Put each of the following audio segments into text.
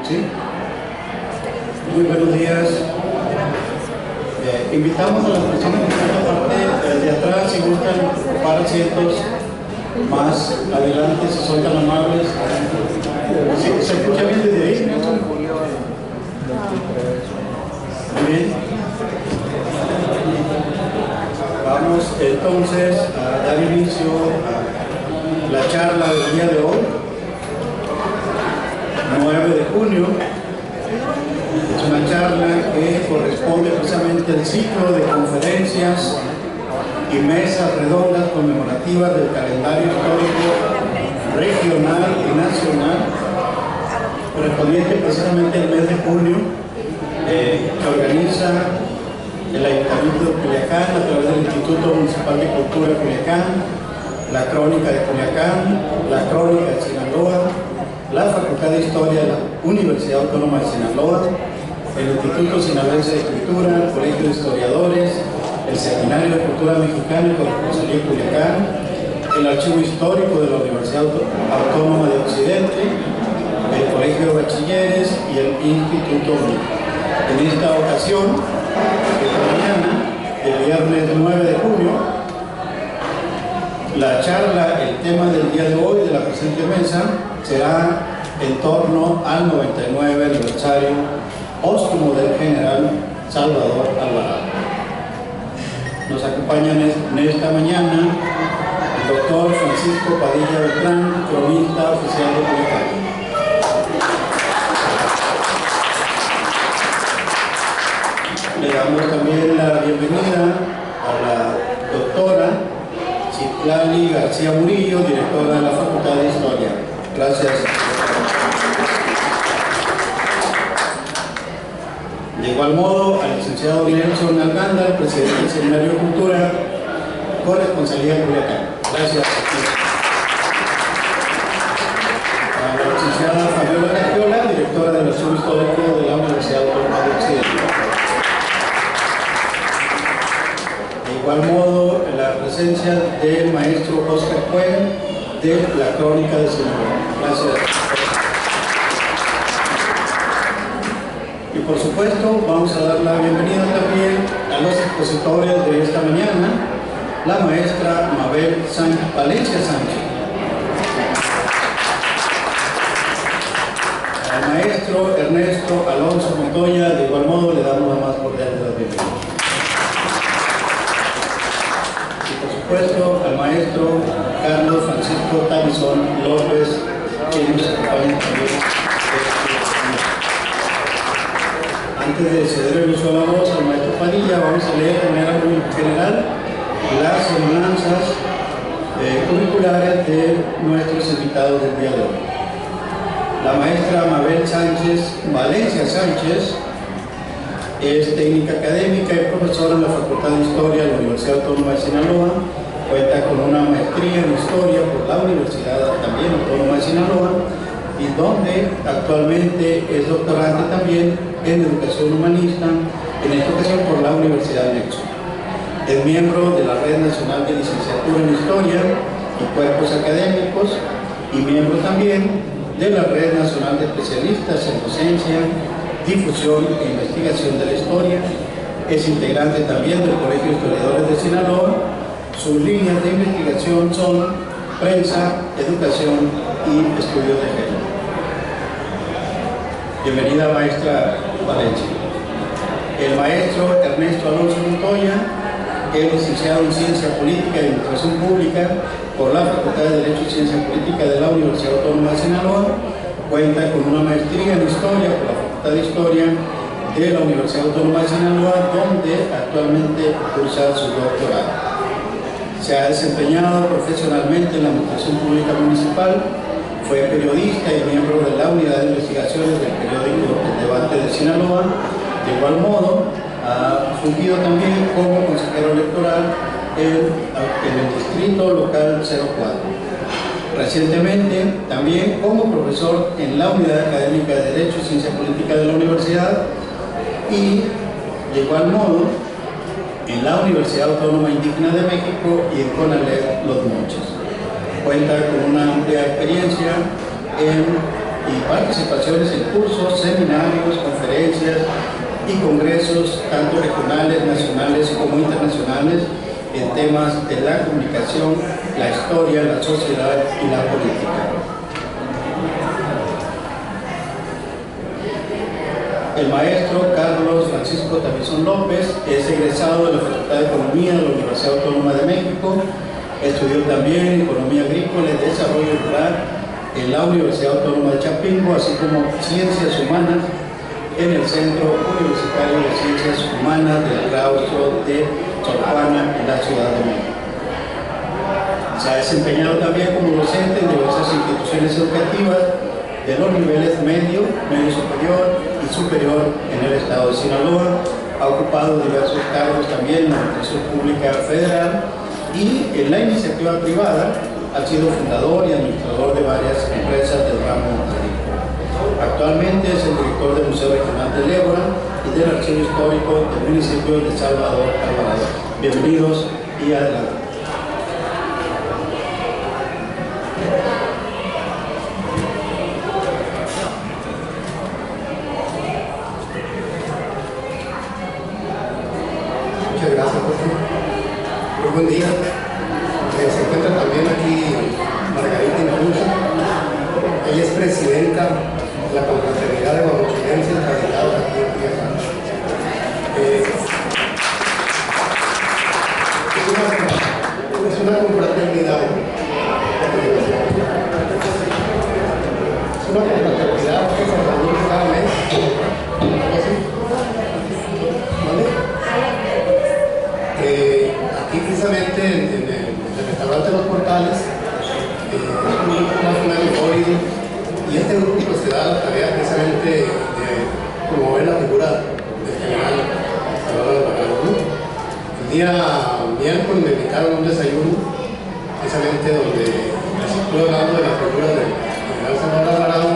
¿Sí? Muy buenos días. Invitamos a las personas que están en la parte de atrás, si gustan ocupar asientos más adelante, si son tan amables. ¿Sí? ¿Se escucha bien desde ahí? Muy bien. Vamos entonces a dar inicio a la charla del día de hoy, 9 de junio. Es una charla que corresponde precisamente al ciclo de conferencias y mesas redondas conmemorativas del calendario histórico regional y nacional, correspondiente precisamente al mes de junio, que organiza el Ayuntamiento de Culiacán a través del Instituto Municipal de Cultura de Culiacán, la Crónica de Culiacán, la Crónica de Sinaloa, la Facultad de Historia de la Universidad Autónoma de Sinaloa, el Instituto Sinaloense de Cultura, el Colegio de Historiadores, el Seminario de Cultura Mexicana y Corresponsalía Culiacán, el Archivo Histórico de la Universidad Autónoma de Occidente, el Colegio de Bachilleres y el Instituto MIC. En esta ocasión, esta mañana, el viernes 9 de junio, la charla, el tema del día de hoy de la presente mesa será en torno al 99 aniversario póstumo del general Salvador Alvarado. Nos acompañan en esta mañana el doctor Francisco Padilla Beltrán, cronista oficial de Culiacán. Le damos también la bienvenida a la doctora Citlali García Murillo, directora de la Facultad de Historia. Gracias. De igual modo, al licenciado Nelson Alganda, presidente del Seminario de Cultura, Corresponsalía de Culiacán. Gracias. A la licenciada Fabiola Gagiola, directora del Archivo Histórico de la Universidad Autónoma de Occidente. De igual modo, la presencia del maestro Oscar Cuen de la Crónica de Sinaloa. Gracias. Y por supuesto, vamos a dar la bienvenida también a los expositores de esta mañana, la maestra Mabel Valencia Sánchez, al maestro Ernesto Alonso Montoya. De igual modo, le damos la más cordial de las bienvenidas. Por supuesto, al maestro Carlos Francisco Tabizón López, quien nos acompaña también. Antes de ceder el uso de la voz al maestro Padilla, vamos a leer de manera muy general las semblanzas curriculares de nuestros invitados del día de hoy. La maestra Mabel Valencia Sánchez es técnica académica y profesora en la Facultad de Historia de la Universidad Autónoma de Sinaloa. Cuenta con una maestría en Historia por la Universidad también Autónoma de Sinaloa, y donde actualmente es doctorante también en Educación Humanista, en esta ocasión por la Universidad Nexo. Es miembro de la Red Nacional de Licenciatura en Historia y Cuerpos Académicos, y miembro también de la Red Nacional de Especialistas en Docencia, Difusión e Investigación de la Historia. Es integrante también del Colegio de Historiadores de Sinaloa. Sus líneas de investigación son prensa, educación y estudios de género. Bienvenida, maestra Valencia. El maestro Ernesto Alonso Montoya es licenciado en Ciencia Política y Administración Pública por la Facultad de Derecho y Ciencia Política de la Universidad Autónoma de Sinaloa. Cuenta con una maestría en Historia por la Facultad de Historia de la Universidad Autónoma de Sinaloa, donde actualmente cursa su doctorado. Se ha desempeñado profesionalmente en la Administración Pública Municipal. Fue periodista y miembro de la Unidad de Investigaciones del periódico El Debate de Sinaloa. De igual modo, ha fungido también como consejero electoral en el Distrito Local 04. Recientemente, también como profesor en la Unidad Académica de Derecho y Ciencia Política de la Universidad, y de igual modo en la Universidad Autónoma Indígena de México y en CONALEP Los Mochis. Cuenta con una amplia experiencia en y participaciones en cursos, seminarios, conferencias y congresos, tanto regionales, nacionales como internacionales, en temas de la comunicación, la historia, la sociedad y la política. El maestro Carlos Francisco Tabizón López es egresado de la Facultad de Economía de la Universidad Autónoma de México. Estudió también Economía Agrícola y Desarrollo Rural en la Universidad Autónoma de Chapingo, así como Ciencias Humanas en el Centro Universitario de Ciencias Humanas del Claustro de Sor Juana en la Ciudad de México. Se ha desempeñado también como docente en diversas instituciones educativas de los niveles medio, medio superior y superior en el estado de Sinaloa. Ha ocupado diversos cargos también en la Administración Pública Federal y en la iniciativa privada ha sido fundador y administrador de varias empresas del ramo agrícola. Actualmente es el director del Museo Regional de Lébora y del Archivo Histórico del municipio de Salvador, Alvarado. Bienvenidos y adelante. Gracias, José. Muy buen día. Se encuentra también aquí Margarita Infuso. Ella es presidenta de la confraternidad de guamuchilenses radicados aquí en Tierra. Es una confraternidad. Es una confraternidad que se reúne cada mes. Aquí precisamente en el restaurante Los Portales es un grupo más o menos sólido y este grupo pues se da la tarea precisamente de promover la figura del general Salvador Alvarado, ¿no? El día miércoles me invitaron a un desayuno precisamente donde les estuve hablando de la figura del general Salvador Alvarado,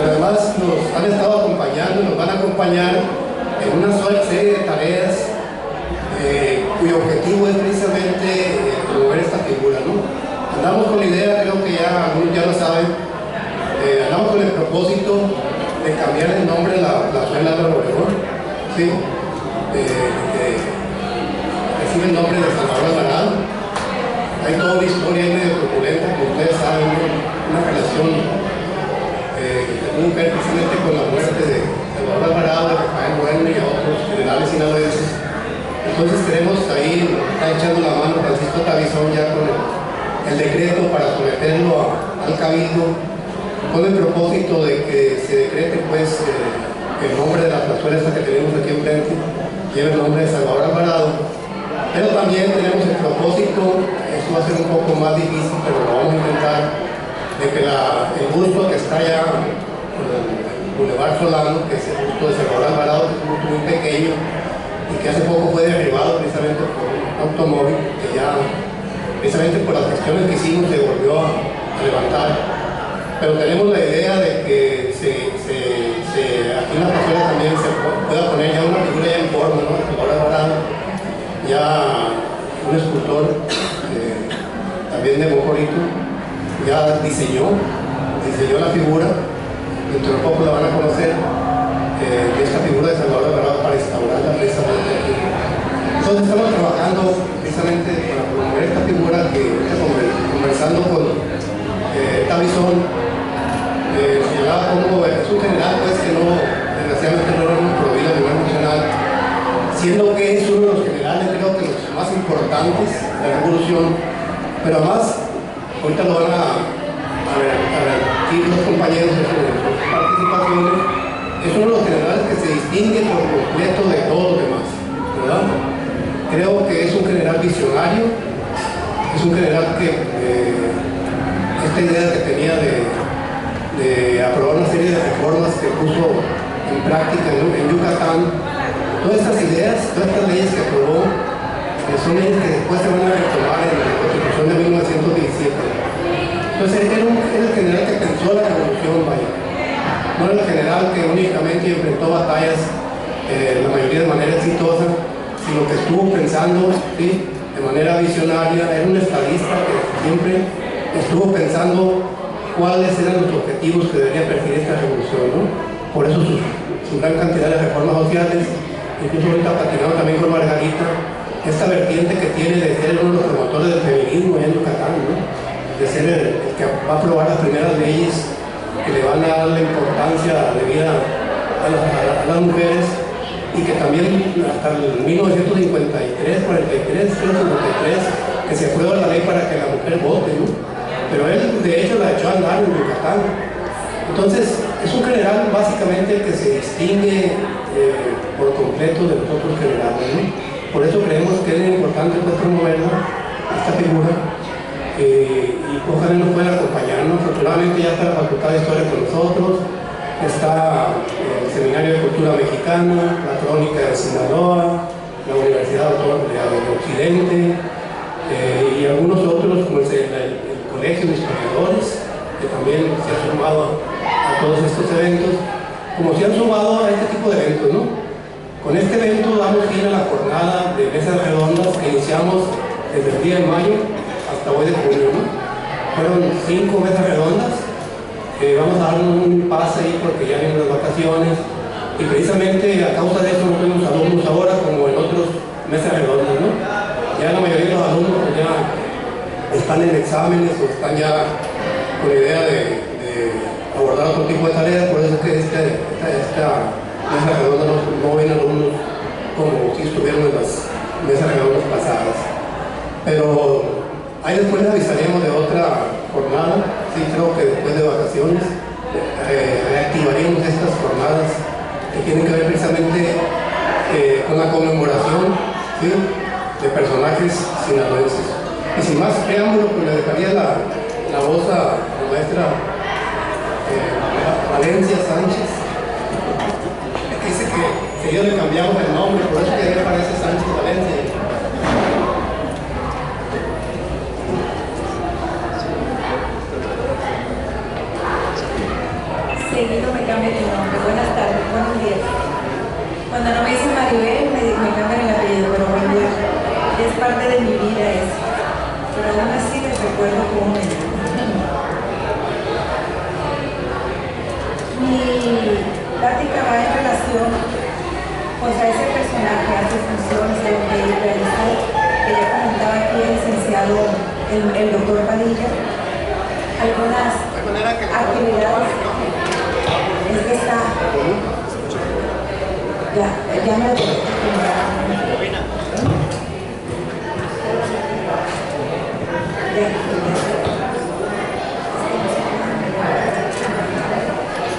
pero además nos han estado acompañando y nos van a acompañar en una serie de tareas cuyo objetivo es precisamente promover esta figura, ¿no? Andamos con la idea, creo que ya algunos ya lo saben, andamos con el propósito de cambiar el nombre de la plazuela de Obregón, ¿sí? Recibe el nombre de Salvador Alvarado. Hay toda una historia ahí medio turbulenta, como ustedes saben, una relación que tuvo que ver precisamente con la muerte de Salvador Alvarado, de Rafael Bueno y a otros generales sinaloenses. Entonces tenemos ahí, está echando la mano Francisco Tabizón ya con el decreto para someterlo al cabildo, con el propósito de que se decrete pues el nombre de la plazuela esta que tenemos aquí enfrente, lleva el nombre de Salvador Alvarado. Pero también tenemos el propósito, esto va a ser un poco más difícil, pero lo vamos a intentar, de que el busto que está allá en el Boulevard Solano, que es el busto de Salvador Alvarado, que es un busto muy pequeño, y que hace poco fue derribado precisamente por un automóvil que ya, precisamente por las gestiones que hicimos, se volvió a levantar. Pero tenemos la idea de que aquí en la plazuela también se pueda poner ya una figura ya en forma, ¿no? Ahora ya un escultor también de Mocorito ya diseñó la figura, dentro de poco la van a conocer. De esta figura de Salvador Alvarado para instaurarla precisamente aquí. Entonces estamos trabajando precisamente para promover esta figura que conversando con Tabizón señalaba como es un general pues que no, desgraciadamente no era un prohibido a nivel nacional, siendo que es uno de los generales creo que los más importantes de la revolución, pero además ahorita lo van a ver los compañeros en sus participaciones. Es uno de los generales que se distingue por completo de todos los demás, ¿verdad? Creo que es un general visionario, es un general que esta idea que tenía de aprobar una serie de reformas que puso en práctica en Yucatán, todas estas ideas, todas estas leyes que aprobó, son leyes que después se van a retomar en la Constitución de 1917. Entonces era el general que pensó la revolución, vaya. No era el general que únicamente enfrentó batallas, la mayoría de manera exitosa, sino que estuvo pensando, ¿sí?, de manera visionaria. Era un estadista que siempre estuvo pensando cuáles eran los objetivos que debería perseguir esta revolución, ¿no? Por eso su gran cantidad de reformas sociales, incluso ahorita platicando también con Margarita, esta vertiente que tiene de ser uno de los promotores del feminismo en Yucatán, ¿no? De ser el que va a aprobar las primeras leyes que le van a dar la importancia de vida a las mujeres, y que también hasta el 1953, 43, 53, que se aprueba la ley para que la mujer vote, ¿no? Pero él de hecho la echó a andar en Yucatán. Entonces es un general básicamente que se distingue por completo de los otros generales, ¿no? Por eso creemos que es importante pues, promoverla, esta figura, y ojalá nos puedan acompañarnos. Afortunadamente ya está la Facultad de Historia con nosotros, está el Seminario de Cultura Mexicana, la Crónica de Sinaloa, la Universidad Autónoma del Occidente, y algunos otros como el Colegio de Historiadores, que también se ha sumado a todos estos eventos, como se han sumado a este tipo de eventos, ¿no? Con este evento damos fin a la jornada de mesas redondas que iniciamos desde el día de mayo hasta hoy de junio, ¿no? Fueron 5 mesas redondas. Vamos a dar un pase ahí porque ya vienen las vacaciones, y precisamente a causa de eso no tenemos alumnos ahora como en otros mesas redondas, ¿no? Ya la mayoría de los alumnos pues, ya están en exámenes o están ya con la idea de abordar otro tipo de tareas, por eso es que esta mesa redonda no ven alumnos como si estuvieron en las mesas redondas pasadas. Pero ahí después les avisaríamos de otra jornada. Sí, creo que después de vacaciones reactivaríamos estas jornadas que tienen que ver precisamente con la conmemoración, ¿sí?, de personajes sinaloenses. Y sin más preámbulo, pues le dejaría la voz a la maestra Valencia Sánchez, que dice que yo le cambiamos el nombre, por eso que ya parece Sánchez Valencia. Seguido me cambian el nombre. Buenas tardes, buenos días. Cuando no me dicen Maribel, me cambian el apellido, pero bueno, es parte de mi vida eso. Pero aún así les recuerdo cómo me llamo. Mi plática va en relación pues, a ese personaje, a sus funciones, a lo que él realizó, que ya comentaba aquí el licenciado, el doctor Padilla, algunas actividades. Es que está. Ya me lo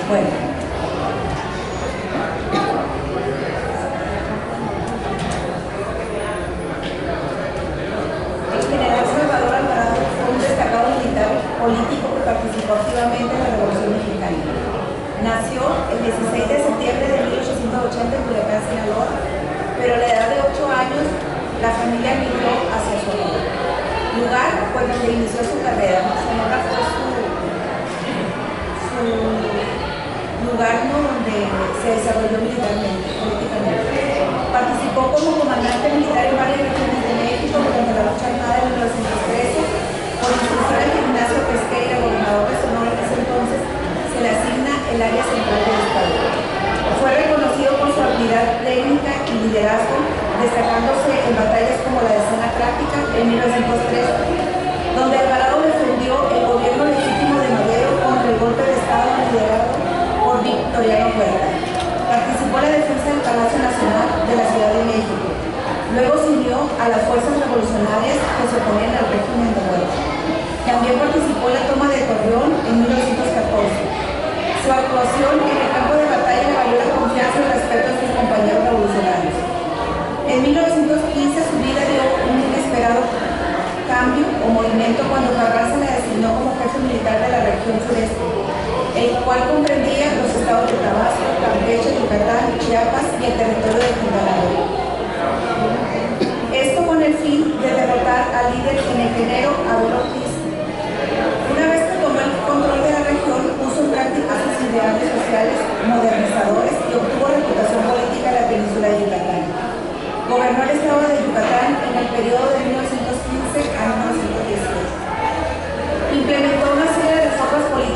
bueno. El general Salvador Alvarado fue un destacado militar político que participó activamente en la Revolución Mexicana. Nació el 16 de septiembre de 1880 en Culiacán, Sinaloa, pero a la edad de 8 años la familia migró hacia Sonora, lugar pues, donde inició su carrera. Sonora fue su lugar, ¿no?, donde se desarrolló militarmente, políticamente. Participó como comandante militar en varias regiones de México durante la lucha armada de 1913. Por instrucción del Ignacio Pesqueira, gobernador de Sonora en ese entonces, se le asigna el área central del estado. Fue reconocido por su habilidad técnica y liderazgo, destacándose en batallas como la de Zona Crática en 1903, donde Alvarado defendió el gobierno legítimo de Madero contra el golpe de estado liderado por Victoriano Huerta. Participó en la defensa del Palacio Nacional de la Ciudad de México. Luego se unió a las fuerzas revolucionarias que se oponían al régimen de Huerta. También participó en la toma de Torreón en 1914. Su actuación en el campo de batalla le valió la confianza y respeto de sus compañeros revolucionarios. En 1915 su vida dio un inesperado cambio o movimiento cuando Cabral se le designó como jefe militar de la región sureste, el cual comprendía los estados de Tabasco, Campeche, Yucatán, Chiapas y el territorio de Quintana Roo. Esto con el fin de derrotar al líder en el ingeniero Abel Ortiz. Una vez que tomó el control de la región, puso en práctica sus ideales sociales modernizadores y obtuvo reputación política en la península de Yucatán. Gobernó el estado de Yucatán en el periodo de 1915 a 1918. Implementó una serie de reformas políticas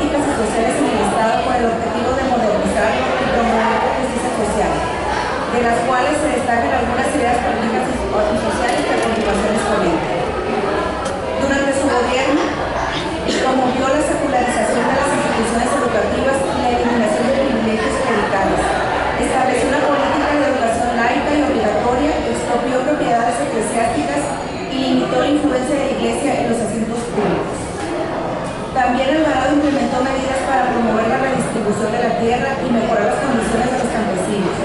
distribución de la tierra y mejorar las condiciones de los campesinos.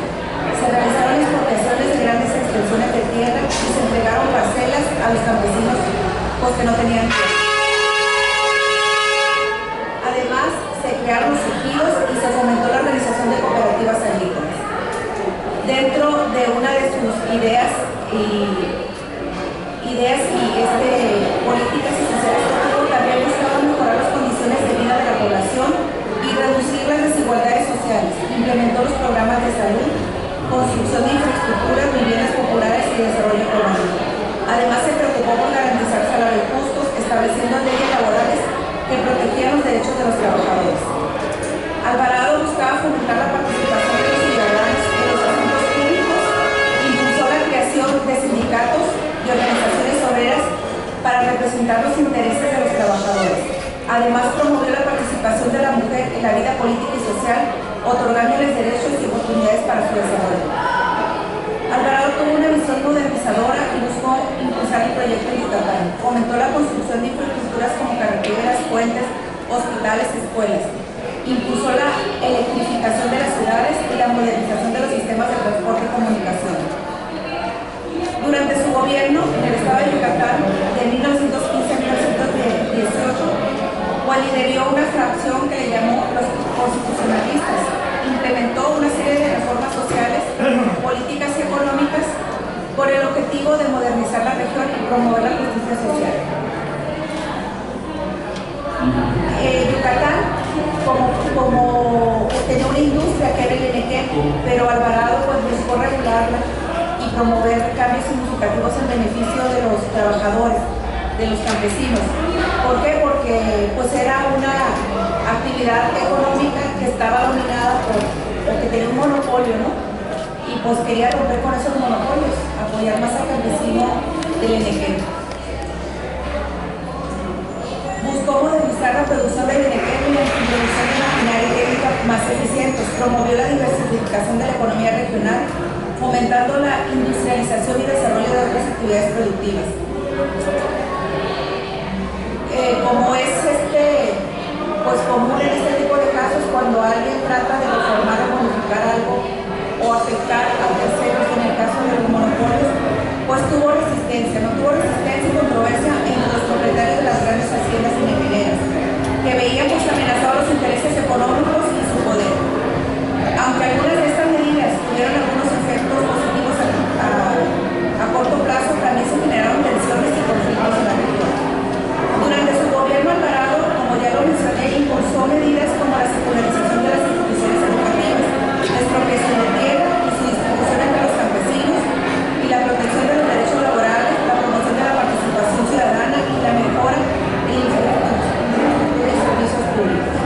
Se realizaron expropiaciones de grandes extensiones de tierra y se entregaron parcelas a los campesinos pues, que no tenían tierra. Además, se crearon los ejidos y se fomentó la organización de cooperativas agrícolas. Dentro de una de sus ideas y políticas y sociales también buscaba mejorar las condiciones de vida de la población y reducir las desigualdades sociales. Implementó los programas de salud, construcción de infraestructuras, viviendas populares y desarrollo económico. Además, se preocupó por garantizar salarios justos, estableciendo leyes laborales que protegían los derechos de los trabajadores. Alvarado buscaba fomentar la participación de los ciudadanos en los asuntos públicos, impulsó la creación de sindicatos y organizaciones obreras para representar los intereses de los trabajadores. Además, promovió la participación de la mujer en la vida política y social, otorgándoles derechos y oportunidades para su desarrollo. Alvarado tuvo una visión modernizadora y buscó impulsar el proyecto en Yucatán. Fomentó la construcción de infraestructuras como carreteras, puentes, hospitales, escuelas. Impulsó la electrificación de las ciudades y la modernización de los sistemas de transporte y comunicación. Durante su gobierno en el estado de Yucatán, de 1915 a 1918, Juan lideró una fracción que le llamó los constitucionalistas. Implementó una serie de reformas sociales, políticas y económicas por el objetivo de modernizar la región y promover la justicia social. Yucatán, como tenía una industria que era el enequén, pero Alvarado pues, buscó regularla y promover cambios significativos en beneficio de los trabajadores, de los campesinos. ¿Por qué? Porque pues, era una actividad económica que estaba dominada por, o que tenía un monopolio, ¿no? Y pues quería romper con esos monopolios, apoyar más al campesino del enequén. Buscó modernizar la producción del enequén y la introducción de maquinaria técnica más eficientes. Promovió la diversificación de la economía regional, fomentando la industrialización y desarrollo de otras actividades productivas. Como es pues común en este tipo de casos, cuando alguien trata de reformar o modificar algo o afectar a terceros, en el caso de los monopolios, pues tuvo resistencia, no tuvo resistencia y controversia entre los propietarios de las grandes haciendas mineras, que veían pues amenazados los intereses económicos y su poder. Aunque algunas de estas medidas tuvieron algunos efectos positivos a corto plazo, también se generaron tensiones y conflictos en la región. Durante su gobierno, Alvarado, como ya lo mencioné, impulsó medidas como la secularización de las instituciones educativas, la expropiación de tierra y su distribución entre los campesinos y la protección de los derechos laborales, la promoción de la participación ciudadana y la mejora de infraestructura y servicios públicos.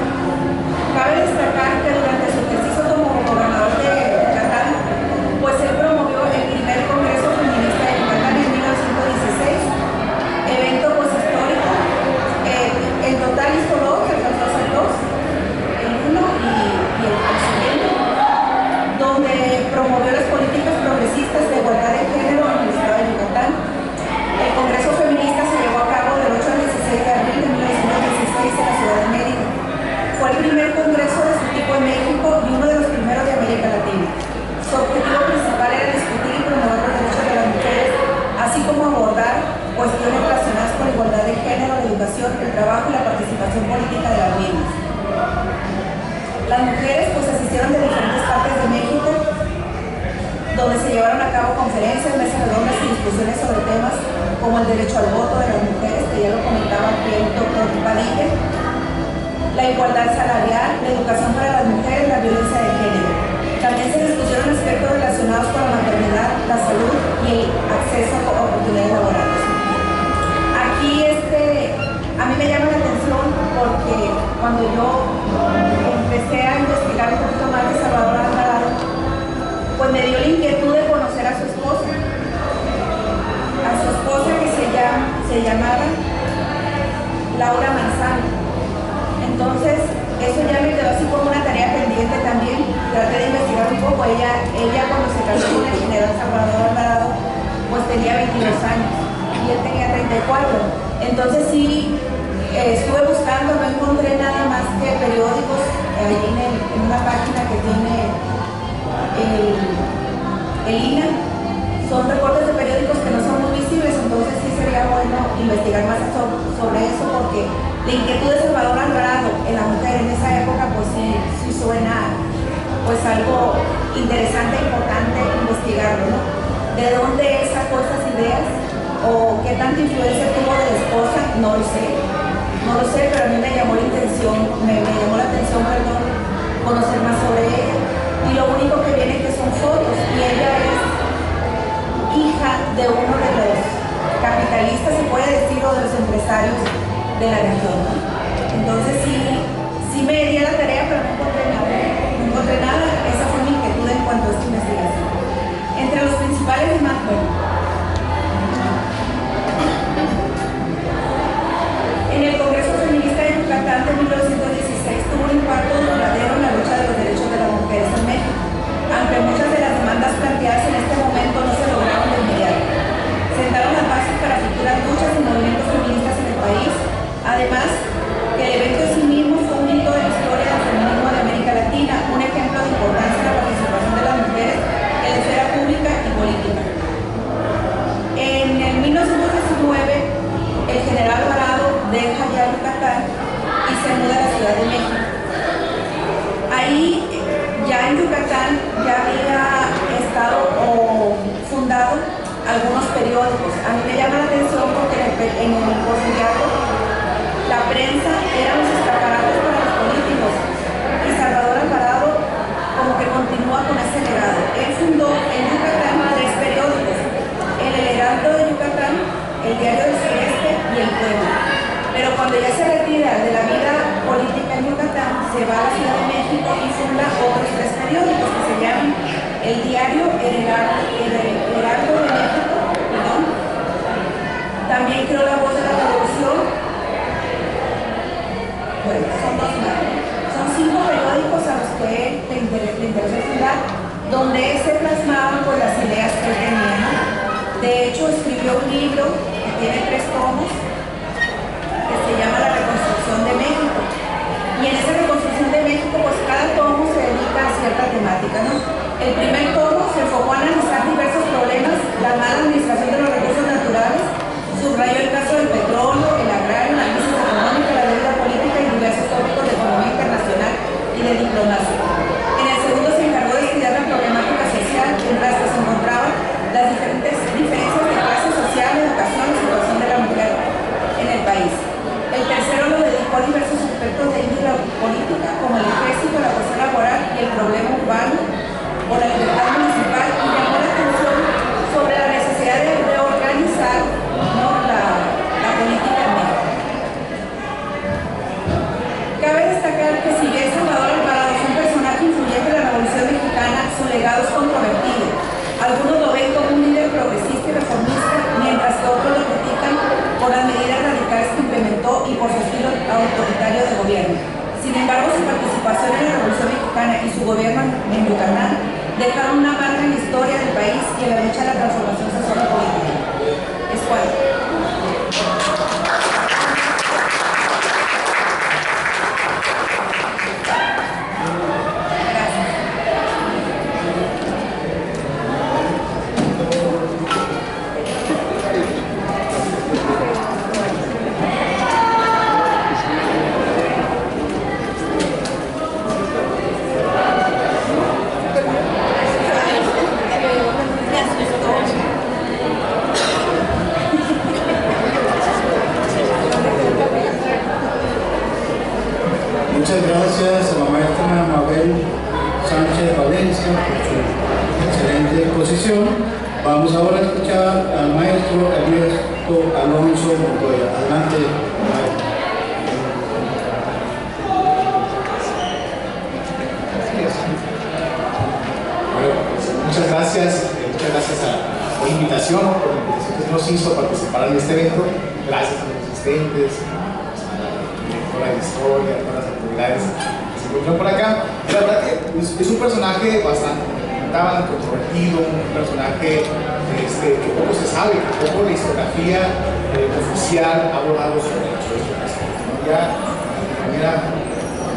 Cabe destacar que durante su ejercicio como gobernador de Yucatán, pues él promovió el primer Congreso Feminista de Yucatán en 1916, evento pues histórico. En total hizo dos, alcanzó a hacer dos, el uno y el siguiente, donde promovió las políticas progresistas de igualdad de género en el estado de Yucatán. El Congreso Feminista se llevó a cabo del 8 al 16 de abril de 1916 en la ciudad de Mérida. Fue el primer congreso de su tipo en México y uno de los primeros de América Latina. Su objetivo principal era discutir y promover los derechos de las mujeres, así como abordar cuestiones relacionadas con la igualdad de género, la educación, el trabajo y la participación política de las mismas. Las mujeres pues asistieron de diferentes partes de México, donde se llevaron a cabo conferencias, mesas redondas y discusiones sobre temas como el derecho al voto de las mujeres, que ya lo comentaba aquí el doctor Padilla, la igualdad salarial, la educación para las mujeres, la violencia de género. También se discutieron aspectos relacionados con la maternidad, la salud y el acceso a oportunidades laborales. Aquí a mí me llama la atención porque cuando yo empecé a investigar un poquito más de Salvador Alvarado, pues me dio la inquietud de conocer a su esposa que se llamaba Laura Manzano. Entonces, eso ya me quedó así como una tarea pendiente también. Traté de investigar un poco. Ella cuando se casó con el general Salvador Alvarado, pues tenía 22 años y él tenía 34. Entonces sí Estuve buscando, no encontré nada más que periódicos ahí en una página que tiene el INA. Son reportes de periódicos que no son muy visibles, entonces sí sería bueno investigar más sobre eso, porque la inquietud de Salvador Alvarado en la mujer en esa época pues sí suena pues algo interesante e importante investigarlo, ¿no? ¿De dónde él sacó esas ideas? ¿O qué tanta influencia tuvo de la esposa? No lo sé. No lo sé, pero a mí me llamó la atención, conocer más sobre ella. Y lo único que viene que son fotos, y ella es hija de uno de los capitalistas, se puede decir, o de los empresarios de la región, ¿no? Entonces sí me di a la tarea, pero no encontré nada. Esa fue mi inquietud en cuanto a esta investigación. Entre los principales y más, en el Congreso Feminista de Yucatán de 1916 tuvo un impacto duradero en la lucha de los derechos de las mujeres en México, aunque muchas de las demandas planteadas en este momento no se lograron de inmediato. Sentaron las bases para futuras luchas y movimientos feministas en el país. Además, que el evento en sí mismo fue un hito de la historia del feminismo de América Latina, un ejemplo de importancia en la participación de las mujeres en la esfera pública y política. En el 1919, el general Alvarado deja ya Yucatán y se muda a la Ciudad de México. Ahí, ya en Yucatán, ya había estado o fundado algunos periódicos. A mí me llama la atención porque en el porfiriato la prensa eran los escaparates para los políticos, y Salvador Alvarado como que continúa con ese legado. Él fundó en Yucatán 3 periódicos: el Heraldo de Yucatán, el Diario del Sureste y el Pueblo. Pero cuando ya se retira de la vida política en Yucatán, se va a la Ciudad de México y funda otros 3 periódicos que se llaman el Diario El Heraldo de México, perdón. También creó La Voz de la Revolución. Bueno, son 2 más. Son 5 periódicos a los que le interesó fundar, donde se plasmaban pues las ideas que él tenía, ¿no? De hecho, escribió un libro que tiene 3 tomos, que se llama La Reconstrucción de México. Y en esa Reconstrucción de México, pues cada tomo se dedica a cierta temática, ¿no? El primer tomo se enfocó a analizar diversos problemas, la mala administración de los recursos naturales, subrayó el caso del petróleo, el agrario, la crisis económica, la deuda política y diversos tópicos de economía internacional y de diplomacia. En el segundo se encargó de estudiar la problemática social, en la que se encontraban las diferentes diferencias de clase social, educación y situación de la mujer en el país. El tercero lo dedicó a diversos aspectos de índole política, como el ejército, la cuestión laboral y el problema urbano o la libertad municipal, y llamó la atención sobre la necesidad de reorganizar, ¿no?, la política en México. Cabe destacar que si bien Salvador Alvarado es un personaje influyente de la Revolución Mexicana, su legado es controvertido. Algunos lo ven como un líder progresista y reformista, mientras que otros lo critican por las medidas radicales que implementó y por su estilo autoritario de gobierno. Sin embargo, su participación en la Revolución Mexicana y su gobierno en Yucatán dejaron una marca en la historia del país y en la lucha de la transformación social y política. Es cual. Muchas gracias a la maestra Mabel Sánchez Valencia por su excelente exposición. Vamos ahora a escuchar al maestro Ernesto Alonso Montoya. Adelante, maestro. Bueno, muchas gracias por la invitación, por la invitación que nos hizo a participar en este evento. Gracias a los asistentes, a la directora de historia, a todas las autoridades que se encuentran por acá. La verdad que es un personaje bastante controvertido, un personaje que poco se sabe, que poco la historiografía oficial ha abordado sobre estos aspectos. ya la compañera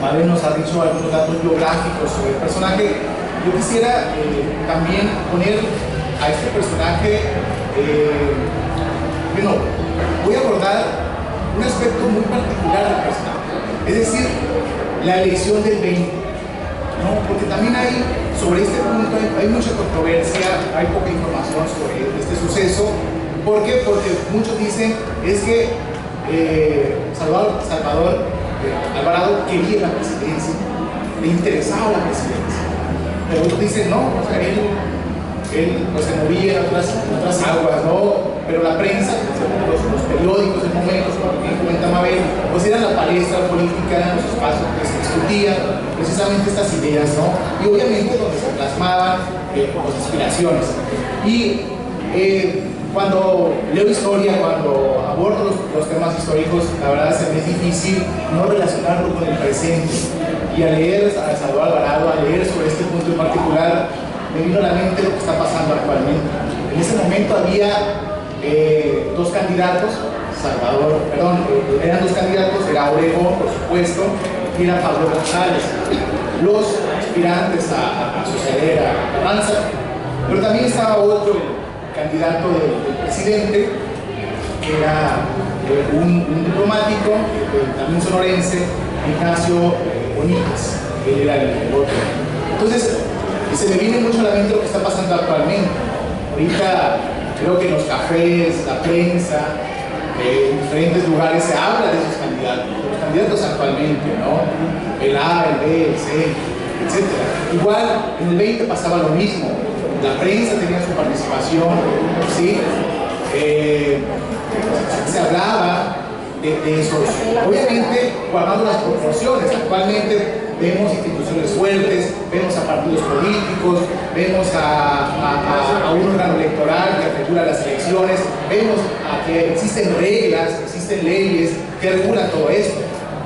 Mabel nos ha dicho algunos datos biográficos sobre el personaje. Yo quisiera también poner a este personaje, bueno, voy a abordar un aspecto muy particular del personaje, es decir, la elección del 20, ¿no? Porque también hay, sobre este punto, hay mucha controversia, hay poca información sobre este suceso. ¿Por qué? Porque muchos dicen es que Salvador Alvarado quería la presidencia, le interesaba la presidencia. Pero otros dicen no, o sea, él pues, se movía en otras aguas, ¿no? Pero la prensa, los periódicos, en momentos, como bien comenta Mabel, pues era la palestra política, eran los espacios donde se discutían precisamente estas ideas, ¿no? Y obviamente donde se plasmaban las aspiraciones. Y cuando leo historia, cuando abordo los temas históricos, la verdad se me es difícil no relacionarlo con el presente. Y al leer a Salvador Alvarado, al leer sobre este punto en particular, me vino a la mente lo que está pasando actualmente. En ese momento había dos candidatos, eran dos candidatos, era Obregón, por supuesto, y era Pablo González, los aspirantes a suceder a Carranza, pero también estaba otro candidato del presidente, que era un diplomático, también sonorense, Ignacio Bonillas, él era el otro. Entonces, se me viene mucho a la mente lo que está pasando actualmente. Ahorita creo que en los cafés, la prensa, en diferentes lugares se habla de esos candidatos, de los candidatos actualmente, ¿no? El A, el B, el C, etc. Igual en el 20 pasaba lo mismo, la prensa tenía su participación, ¿sí? Se hablaba de esos, obviamente guardando las proporciones. Actualmente vemos instituciones fuertes, vemos a partidos políticos, vemos a un órgano electoral que regula las elecciones, vemos a que existen reglas, existen leyes que regulan todo esto.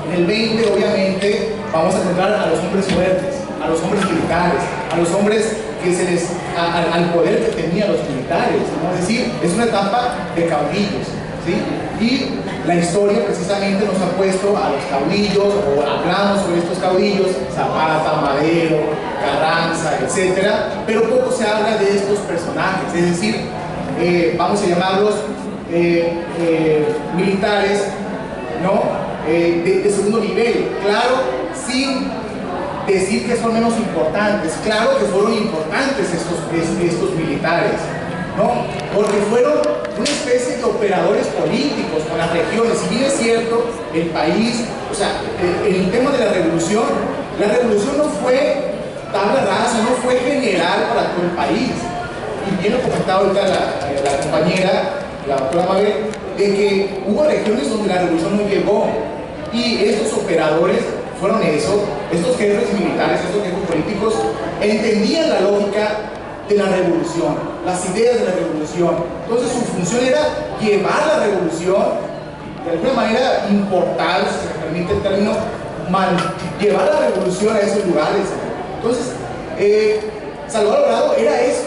En el 20 obviamente vamos a encontrar a los hombres fuertes, a los hombres militares, a los hombres que se les, al poder que tenían los militares, ¿no? Es decir, es una etapa de caudillos, ¿sí? Y la historia precisamente nos ha puesto a los caudillos, o hablamos sobre estos caudillos, Zapata, Madero, Carranza, etc. Pero poco se habla de estos personajes, es decir, vamos a llamarlos militares, ¿no? De segundo nivel, claro, sin decir que son menos importantes. Claro que fueron importantes estos militares, ¿no? Porque fueron una especie de operadores políticos con las regiones. Si bien es cierto, el país, o sea, el tema de la revolución no fue tabla rasa, no fue general para todo el país. Y bien lo comentaba ahorita la compañera, la doctora Mabel, de que hubo regiones donde la revolución no llegó. Y estos operadores fueron estos jefes militares, estos jefes políticos, entendían la lógica de la revolución, las ideas de la revolución. Entonces su función era llevar la revolución, de alguna manera importar, si se me permite el término, llevar la revolución a esos lugares. Entonces, Salvador Alvarado era eso,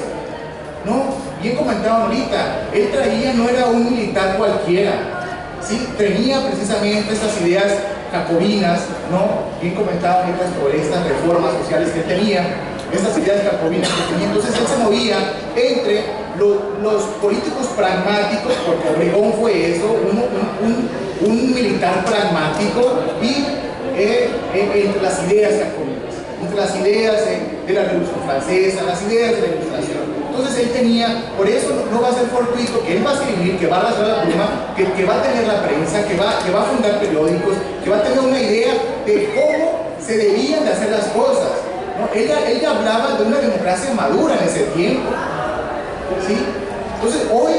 ¿no? Bien comentaban ahorita, él traía, no era un militar cualquiera, ¿sí? Tenía precisamente estas ideas jacobinas, ¿no? Bien comentaban ahorita sobre estas reformas sociales que tenía, estas ideas jacobinas que tenía. Entonces él se movía entre los políticos pragmáticos, porque Obregón fue eso, un militar pragmático, y entre las ideas jacobinas, entre las ideas de la Revolución Francesa, las ideas de la Ilustración. Entonces él tenía, por eso no va a ser fortuito que él va a escribir, que va a lanzar la pluma, que va a tener la prensa, que va a fundar periódicos, que va a tener una idea de cómo se debían de hacer las cosas, ¿no? Ella hablaba de una democracia madura en ese tiempo, ¿sí? Entonces hoy,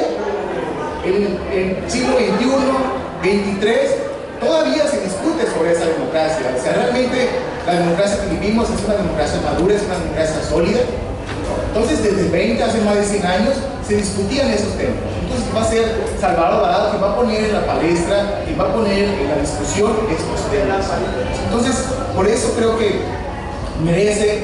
en el siglo XXI, XXIII, todavía se discute sobre esa democracia. O sea, realmente la democracia que vivimos es una democracia madura, es una democracia sólida. Entonces, desde 20, hace más de 100 años, se discutían esos temas. Entonces, va a ser Salvador Alvarado quien va a poner en la palestra, quien va a poner en la discusión estos temas. Entonces, por eso creo que merece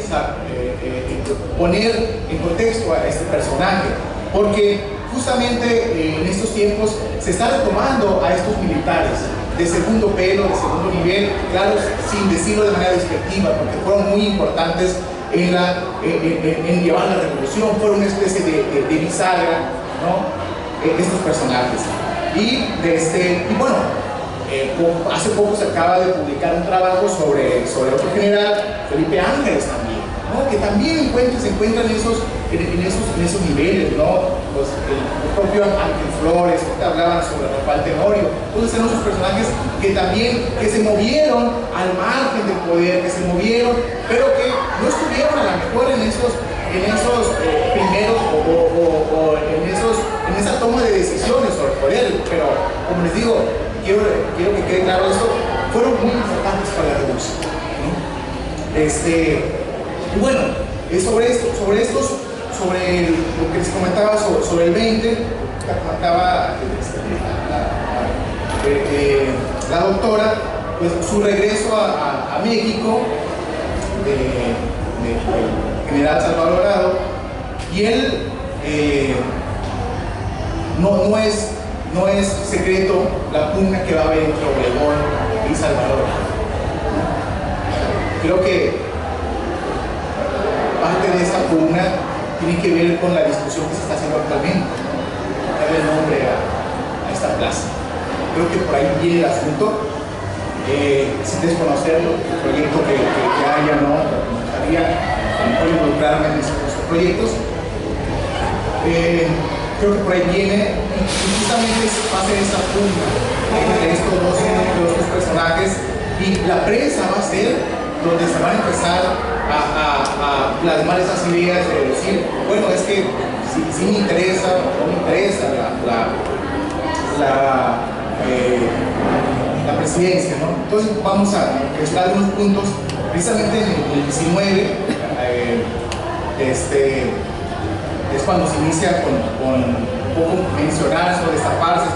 poner en contexto a este personaje, porque justamente en estos tiempos se está retomando a estos militares, de segundo pelo, de segundo nivel, claro, sin decirlo de manera despectiva, porque fueron muy importantes en llevar la revolución, fueron una especie de bisagra, ¿no? Estos personajes. Y bueno, hace poco se acaba de publicar un trabajo sobre otro general, Felipe Ángeles también, ¿no? Que también se encuentran en esos niveles, ¿no? El propio Ángel Flores, que hablaban sobre Rafael Tenorio. Entonces eran esos personajes que también se movieron al margen del poder, que se movieron, pero que no estuvieron a lo mejor en esos primeros o en esa toma de decisiones sobre el poder, pero como les digo, quiero que quede claro esto, fueron muy importantes para la revolución, ¿no? Y bueno, sobre lo que les comentaba sobre el 20, comentaba la doctora, pues su regreso a México de general Salvador Alvarado, y él no es secreto la pugna que va a haber entre Obregón y Salvador Alvarado. Creo que parte de esta pugna tiene que ver con la discusión que se está haciendo actualmente, darle nombre a esta plaza. Creo que por ahí viene el asunto, sin desconocer el proyecto que haya, ¿no? Me gustaría involucrarme en esos proyectos. Creo que por ahí viene, y justamente va a ser esta pugna entre estos dos personajes, y la prensa va a ser donde se van a empezar a plasmar esas ideas de decir, bueno, es que si me interesa o no me interesa la presidencia, ¿no? Entonces vamos a mostrar unos puntos, precisamente en el 19, es cuando se inicia con un poco mencionar sobre destaparse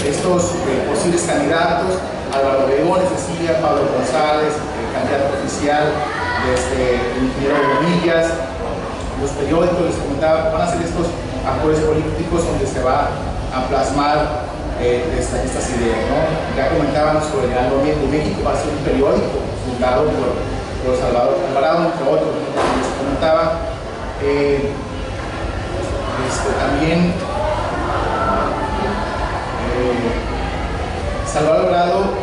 estos posibles candidatos. Álvaro Obregón, les decía, Pablo González, el candidato oficial, el ingeniero Bonillas, los periódicos, les comentaba, van a ser estos actores políticos donde se va a plasmar estas ideas, ¿no? Ya comentaban sobre el Albo de México, va a ser un periódico fundado por Salvador Alvarado, entre otros, ¿no? Como les comentaba. También Salvador Alvarado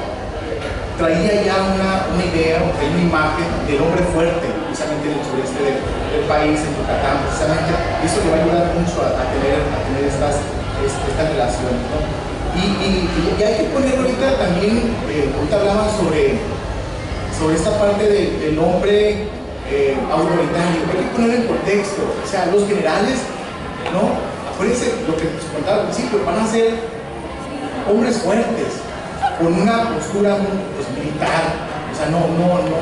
traía ya una idea, una imagen del hombre fuerte, precisamente en el sureste del país, en Yucatán, precisamente. Eso le va a ayudar mucho a tener estas relaciones, ¿no? Y hay que poner ahorita también, ahorita hablaban sobre esta parte del hombre autoritario. Hay que poner en contexto, o sea, los generales, ¿no? Acuérdense lo que les contaba al principio, van a ser hombres fuertes, con una postura pues, militar, o sea, no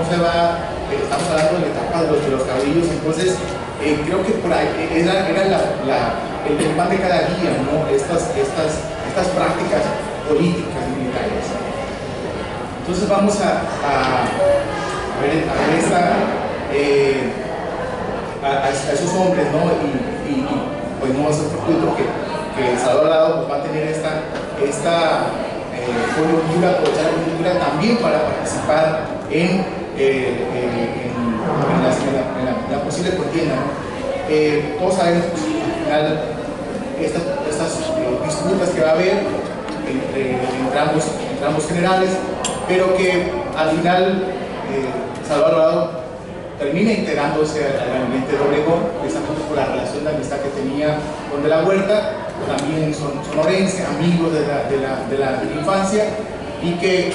se va, estamos hablando de la etapa de los caudillos, entonces creo que por ahí era el pan de cada día, ¿no? Estas prácticas políticas militares. Entonces vamos a ver a esos hombres, ¿no? Y pues no va a ser fortuito que Salvador Alvarado pues, va a tener esta coyuntura, aprovechar la coyuntura también para participar en la posible contienda, ¿no? Todos sabemos pues, al final estas disputas que va a haber entre ambos generales, pero que al final Salvador Alvarado termina integrándose al gabinete de Obregón, precisamente por la relación de amistad que tenía con De la Huerta. También son sonorenses, amigos de la infancia, y que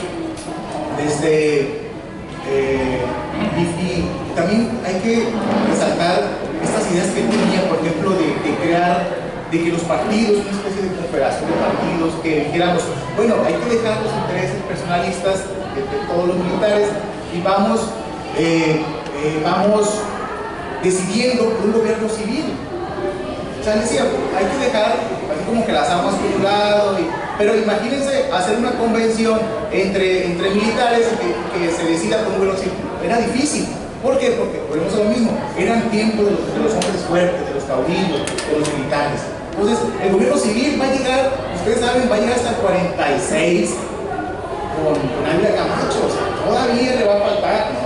y también hay que resaltar estas ideas que tenía, por ejemplo, de que los partidos, una especie de confederación de partidos, que dijéramos, bueno, hay que dejar los intereses personalistas de todos los militares y vamos decidiendo por un gobierno civil. O sea, decía, hay que dejar así como que las armas por un lado, pero imagínense hacer una convención entre militares que se decida por un gobierno civil. Era difícil. ¿Por qué? Porque volvemos a lo mismo, eran tiempos de los hombres fuertes, de los caudillos, de los militares. Entonces, el gobierno civil va a llegar, ustedes saben, va a llegar hasta el 46, con Ávila Camacho, o sea, todavía le va a faltar, ¿no?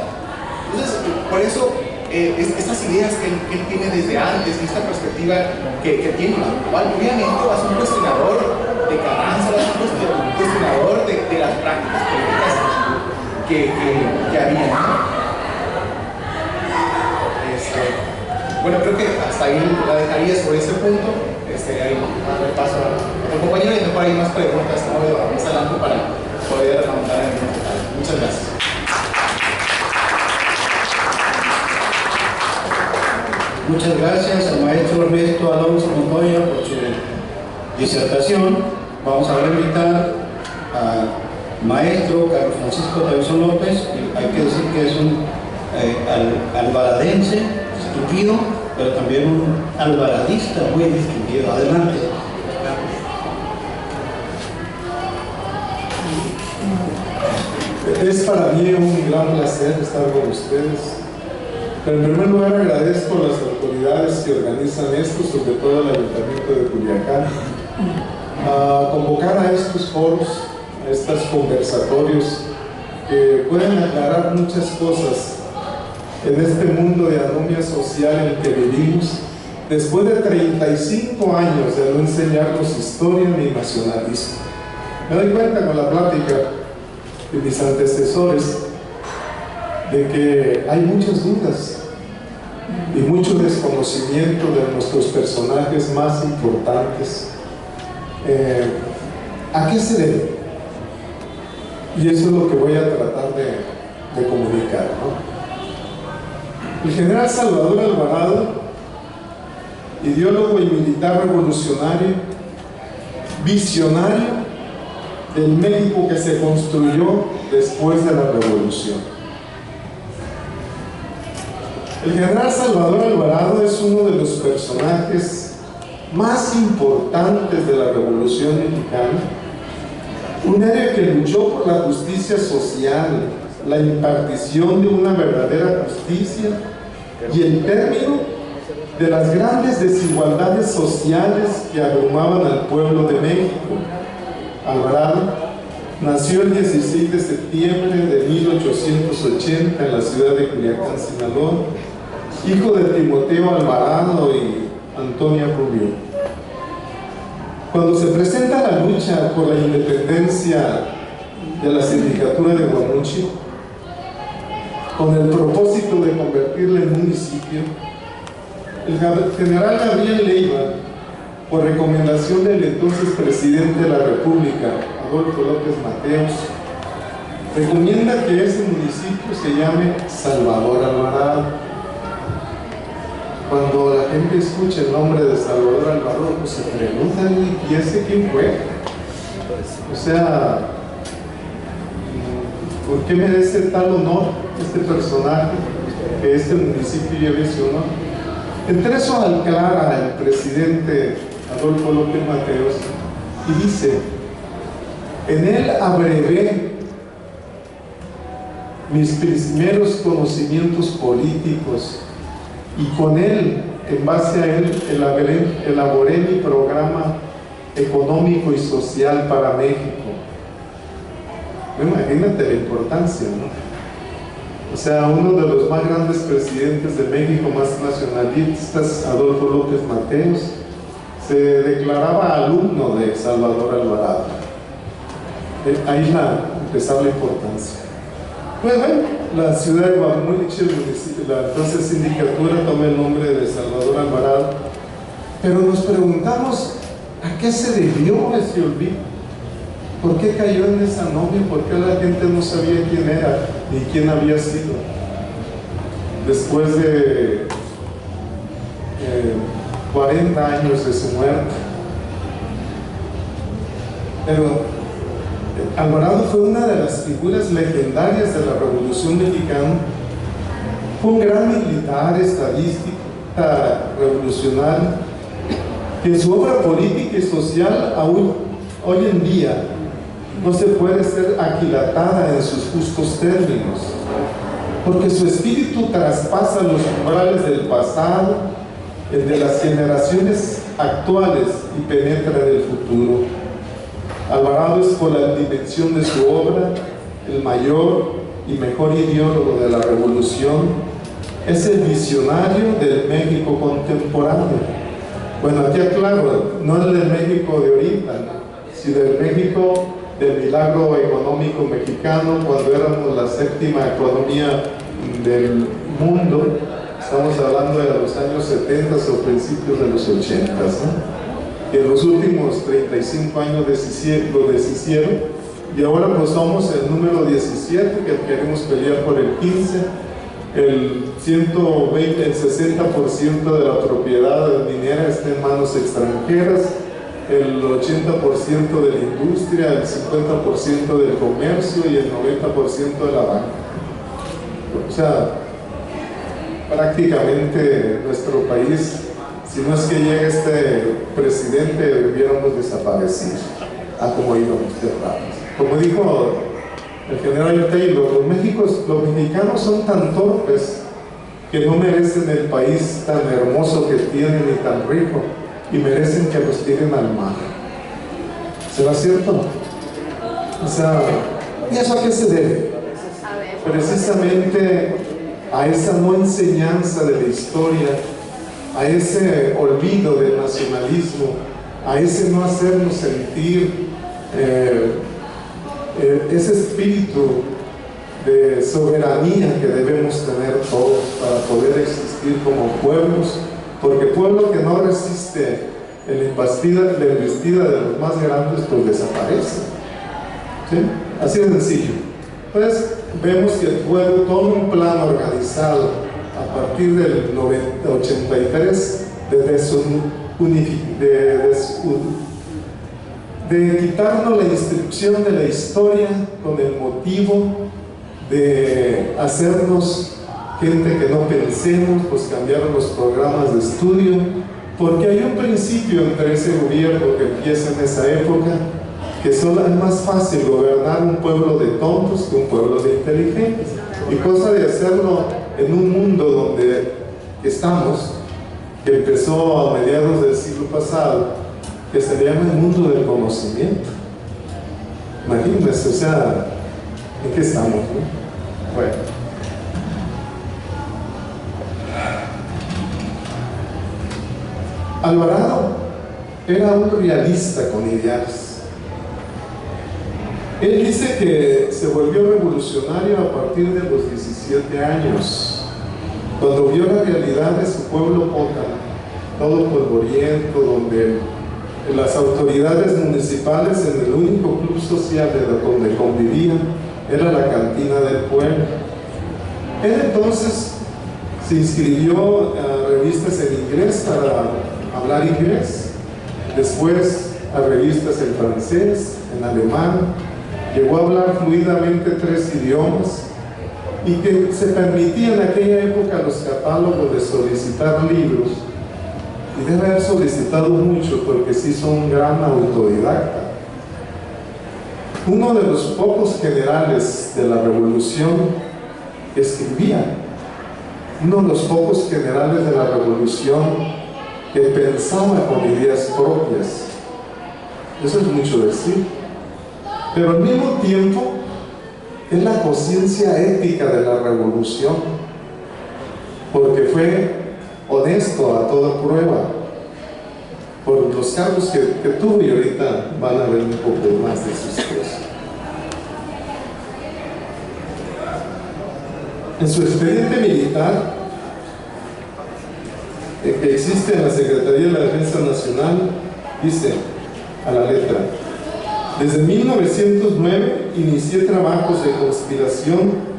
Entonces, por eso, estas ideas que él tiene desde antes, y esta perspectiva que tiene, obviamente va a ser un cuestionador de Carranza, va a ser un cuestionador de las prácticas políticas que había, ¿no? Bueno, creo que hasta ahí la dejaría sobre ese punto. Ahí paso a otro compañero y mejor hay más preguntas, ¿no? Más adelante para poder remontar en el detalle. Muchas gracias. Muchas gracias al maestro Ernesto Alonso Montoya por su disertación. Vamos ahora a invitar al maestro Carlos Francisco Tavison López. Hay que decir que es un alvaradense distinguido, pero también un alvaradista muy distinguido. Adelante. Es para mí un gran placer estar con ustedes. Pero en primer lugar agradezco a las autoridades que organizan esto, sobre todo el Ayuntamiento de Culiacán, a convocar a estos foros, a estos conversatorios que pueden aclarar muchas cosas en este mundo de anomia social en el que vivimos, después de 35 años de no enseñarnos historia ni nacionalismo. Me doy cuenta con la plática de mis antecesores de que hay muchas dudas y mucho desconocimiento de nuestros personajes más importantes. ¿A qué se debe? Y eso es lo que voy a tratar de comunicar, ¿no? El general Salvador Alvarado, ideólogo y militar revolucionario, visionario del México que se construyó después de la revolución. El general Salvador Alvarado es uno de los personajes más importantes de la Revolución Mexicana, un héroe que luchó por la justicia social, la impartición de una verdadera justicia y el término de las grandes desigualdades sociales que abrumaban al pueblo de México. Alvarado nació el 16 de septiembre de 1880 en la ciudad de Culiacán, Sinaloa, hijo de Timoteo Alvarado y Antonia Rubio. Cuando se presenta la lucha por la independencia de la sindicatura de Guamuchi, con el propósito de convertirla en municipio, el general Gabriel Leiva, por recomendación del entonces presidente de la República, Adolfo López Mateos, recomienda que ese municipio se llame Salvador Alvarado. Cuando la gente escucha el nombre de Salvador Alvarado, pues se preguntan, ¿y ese quién fue? O sea, ¿por qué merece tal honor este personaje que este municipio lleve su honor? Entre eso aclara el presidente Adolfo López Mateos y dice: en él abrevé mis primeros conocimientos políticos y con él, en base a él, elaboré mi programa económico y social para México. Imagínate la importancia, ¿no? O sea, uno de los más grandes presidentes de México, más nacionalistas, Adolfo López Mateos, se declaraba alumno de Salvador Alvarado. Ahí empezaba la importancia. Pues bueno, la ciudad de Guamuchi, la entonces sindicatura, toma el nombre de Salvador Alvarado, pero nos preguntamos a qué se debió ese olvido. ¿Por qué cayó en esa anomia? ¿Por qué la gente no sabía quién era ni quién había sido? Después de 40 años de su muerte. Pero Alvarado fue una de las figuras legendarias de la Revolución Mexicana. Fue un gran militar, estadista, revolucionario, que en su obra política y social aún hoy en día no se puede ser aquilatada en sus justos términos, porque su espíritu traspasa los umbrales del pasado, el de las generaciones actuales, y penetra en el futuro. Alvarado es, por la dimensión de su obra, el mayor y mejor ideólogo de la revolución. Es el visionario del México contemporáneo. Bueno, aquí aclaro, no es del México de ahorita, sino del México del milagro económico mexicano, cuando éramos la séptima economía del mundo. Estamos hablando de los años 70 o principios de los 80, ¿no? Y en los últimos 35 años lo deshicieron, y ahora pues somos el número 17, que queremos pelear por el 15. El 120, el 60% de la propiedad minera está en manos extranjeras, el 80% de la industria, el 50% del comercio y el 90% de la banca. O sea, prácticamente nuestro país, si no es que llega este presidente, hubiéramos desaparecido, como íbamos de ratos. Como dijo el general Taylor, los mexicanos son tan torpes que no merecen el país tan hermoso que tienen y tan rico, y merecen que los tiren al mar. ¿Será cierto? O sea, ¿y eso a qué se debe? Precisamente a esa no enseñanza de la historia, a ese olvido del nacionalismo, a ese no hacernos sentir ese espíritu de soberanía que debemos tener todos para poder existir como pueblos, porque pueblo que no resiste en la embestida de los más grandes, pues desaparece. ¿Sí? Así de sencillo. Pues vemos que fue todo un plan organizado a partir del 83 de quitarnos la instrucción de la historia con el motivo de hacernos gente que no pensemos, pues cambiaron los programas de estudio, porque hay un principio entre ese gobierno que empieza en esa época, que solo es más fácil gobernar un pueblo de tontos que un pueblo de inteligentes, y cosa de hacerlo en un mundo donde estamos, que empezó a mediados del siglo pasado, que se llama el mundo del conocimiento. Imagínense, o sea, ¿en qué estamos, no? Bueno. Alvarado era un realista con ideales. Él dice que se volvió revolucionario a partir de los 17 años, cuando vio la realidad de su pueblo Pótamo, todo polvoriento, donde las autoridades municipales, en el único club social donde convivían, era la cantina del pueblo. Él entonces se inscribió a revistas en inglés para hablar inglés, después a revistas en francés, en alemán, llegó a hablar fluidamente 3 idiomas, y que se permitía en aquella época los catálogos de solicitar libros, y debe haber solicitado mucho porque se hizo un gran autodidacta. Uno de los pocos generales de la revolución escribía, uno de los pocos generales de la revolución que pensaba con ideas propias. Eso es mucho decir, pero al mismo tiempo es la conciencia ética de la revolución, porque fue honesto a toda prueba por los cargos que tuvo, y ahorita van a ver un poco más de sus cosas. En su expediente militar, que existe en la Secretaría de la Defensa Nacional, dice a la letra: desde 1909 inicié trabajos de conspiración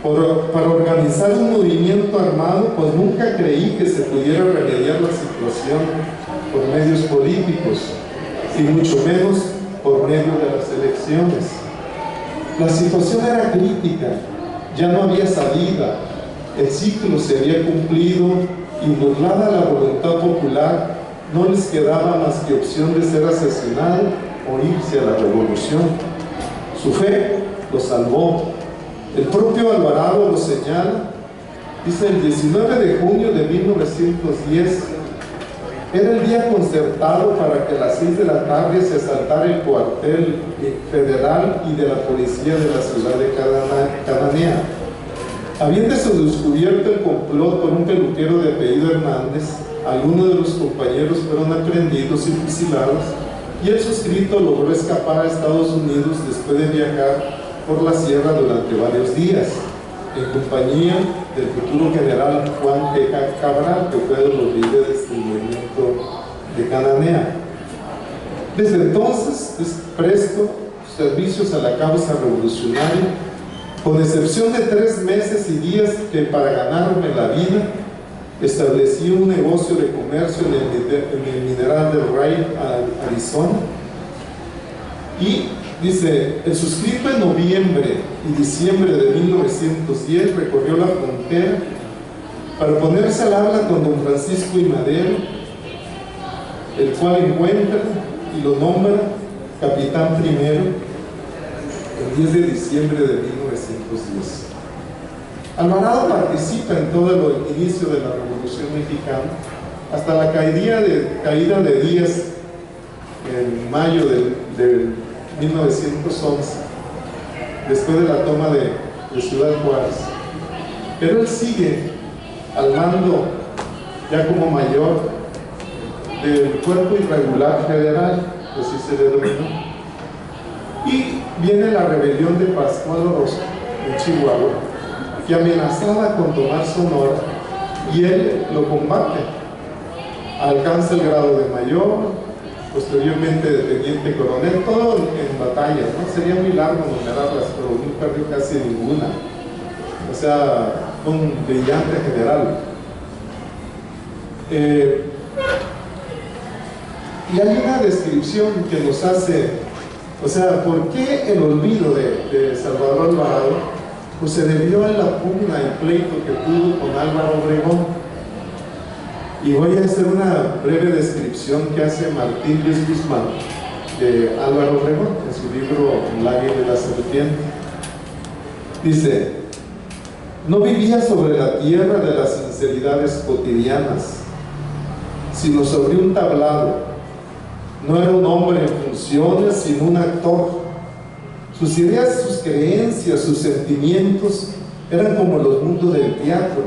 para organizar un movimiento armado, pues nunca creí que se pudiera remediar la situación por medios políticos, y mucho menos por medio de las elecciones. La situación era crítica, ya no había salida, el ciclo se había cumplido, y burlada la voluntad popular, no les quedaba más que opción de ser asesinado o irse a la revolución. Su fe lo salvó. El propio Alvarado lo señala, dice: el 19 de junio de 1910 Era el día concertado para que a las 6 de la tarde se asaltara el cuartel federal y de la policía de la ciudad de Cananea. Habiéndose descubierto el complot por un peluquero de apellido Hernández, algunos de los compañeros fueron aprendidos y fusilados, y el suscrito logró escapar a Estados Unidos después de viajar por la sierra durante varios días, en compañía del futuro general Juan G. Cabral, que fue de los líderes del movimiento de Cananea. Desde entonces presto servicios a la causa revolucionaria, con excepción de 3 meses y días que para ganarme la vida establecí un negocio de comercio en el mineral del Ray, Arizona. Y dice, el suscrito en noviembre y diciembre de 1910 recorrió la frontera para ponerse al habla con don Francisco I. Madero, el cual encuentra y lo nombra capitán primero el 10 de diciembre de 1910. Alvarado participa en todo el inicio de la Revolución Mexicana hasta la caída de Díaz en mayo de 1911, después de la toma de Ciudad Juárez. Pero él sigue al mando, ya como mayor, del Cuerpo Irregular Federal, así se le denominó. Y viene la rebelión de Pascual Orozco en Chihuahua, que amenazaba con tomar Sonora, y él lo combate. Alcanza el grado de mayor, posteriormente de teniente coronel, todo en batallas, ¿no? Sería muy largo numerarlas, pero no perdió casi ninguna. O sea, un brillante general. Y hay una descripción que nos hace, o sea, ¿por qué el olvido de Salvador Alvarado? Pues se debió a la pugna y pleito que tuvo con Álvaro Obregón. Y voy a hacer una breve descripción que hace Martín Luis Guzmán de Álvaro Obregón en su libro La Águila de la Serpiente. Dice: no vivía sobre la tierra de las sinceridades cotidianas, sino sobre un tablado. No era un hombre en funciones, sino un actor. Sus ideas, sus creencias, sus sentimientos eran como los mundos del teatro,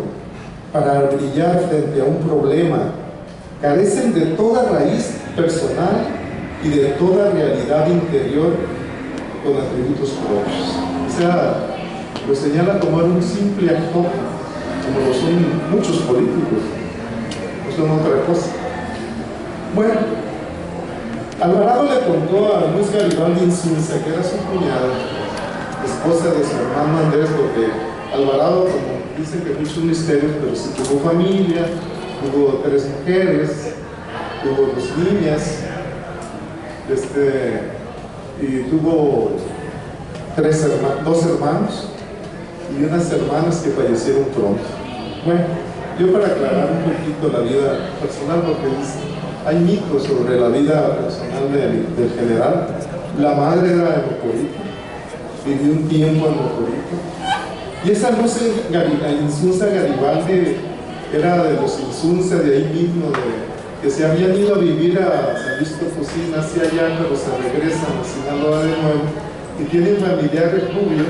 para brillar frente a un problema. Carecen de toda raíz personal y de toda realidad interior con atributos propios. O sea, lo señala como un simple actor, como lo son muchos políticos, no son otra cosa. Bueno, Alvarado le contó a Luis Garibaldi Insunza, que era su cuñada, esposa de su hermano Andrés, porque Alvarado, como dicen que muchos misterios, pero sí tuvo familia, tuvo 3 mujeres, tuvo 2 niñas, y tuvo 2 hermanos y unas hermanas que fallecieron pronto. Bueno, yo para aclarar un poquito la vida personal, porque hay mitos sobre la vida personal del general. La madre era de Mocorito, vivió un tiempo en Mocorito, y esa Luz Insunza Garibaldi era de los Insunza de ahí mismo, que se habían ido a vivir a San Luis Potosí, hacia allá, pero se regresan a Sinaloa de nuevo, y tienen familiares rubios,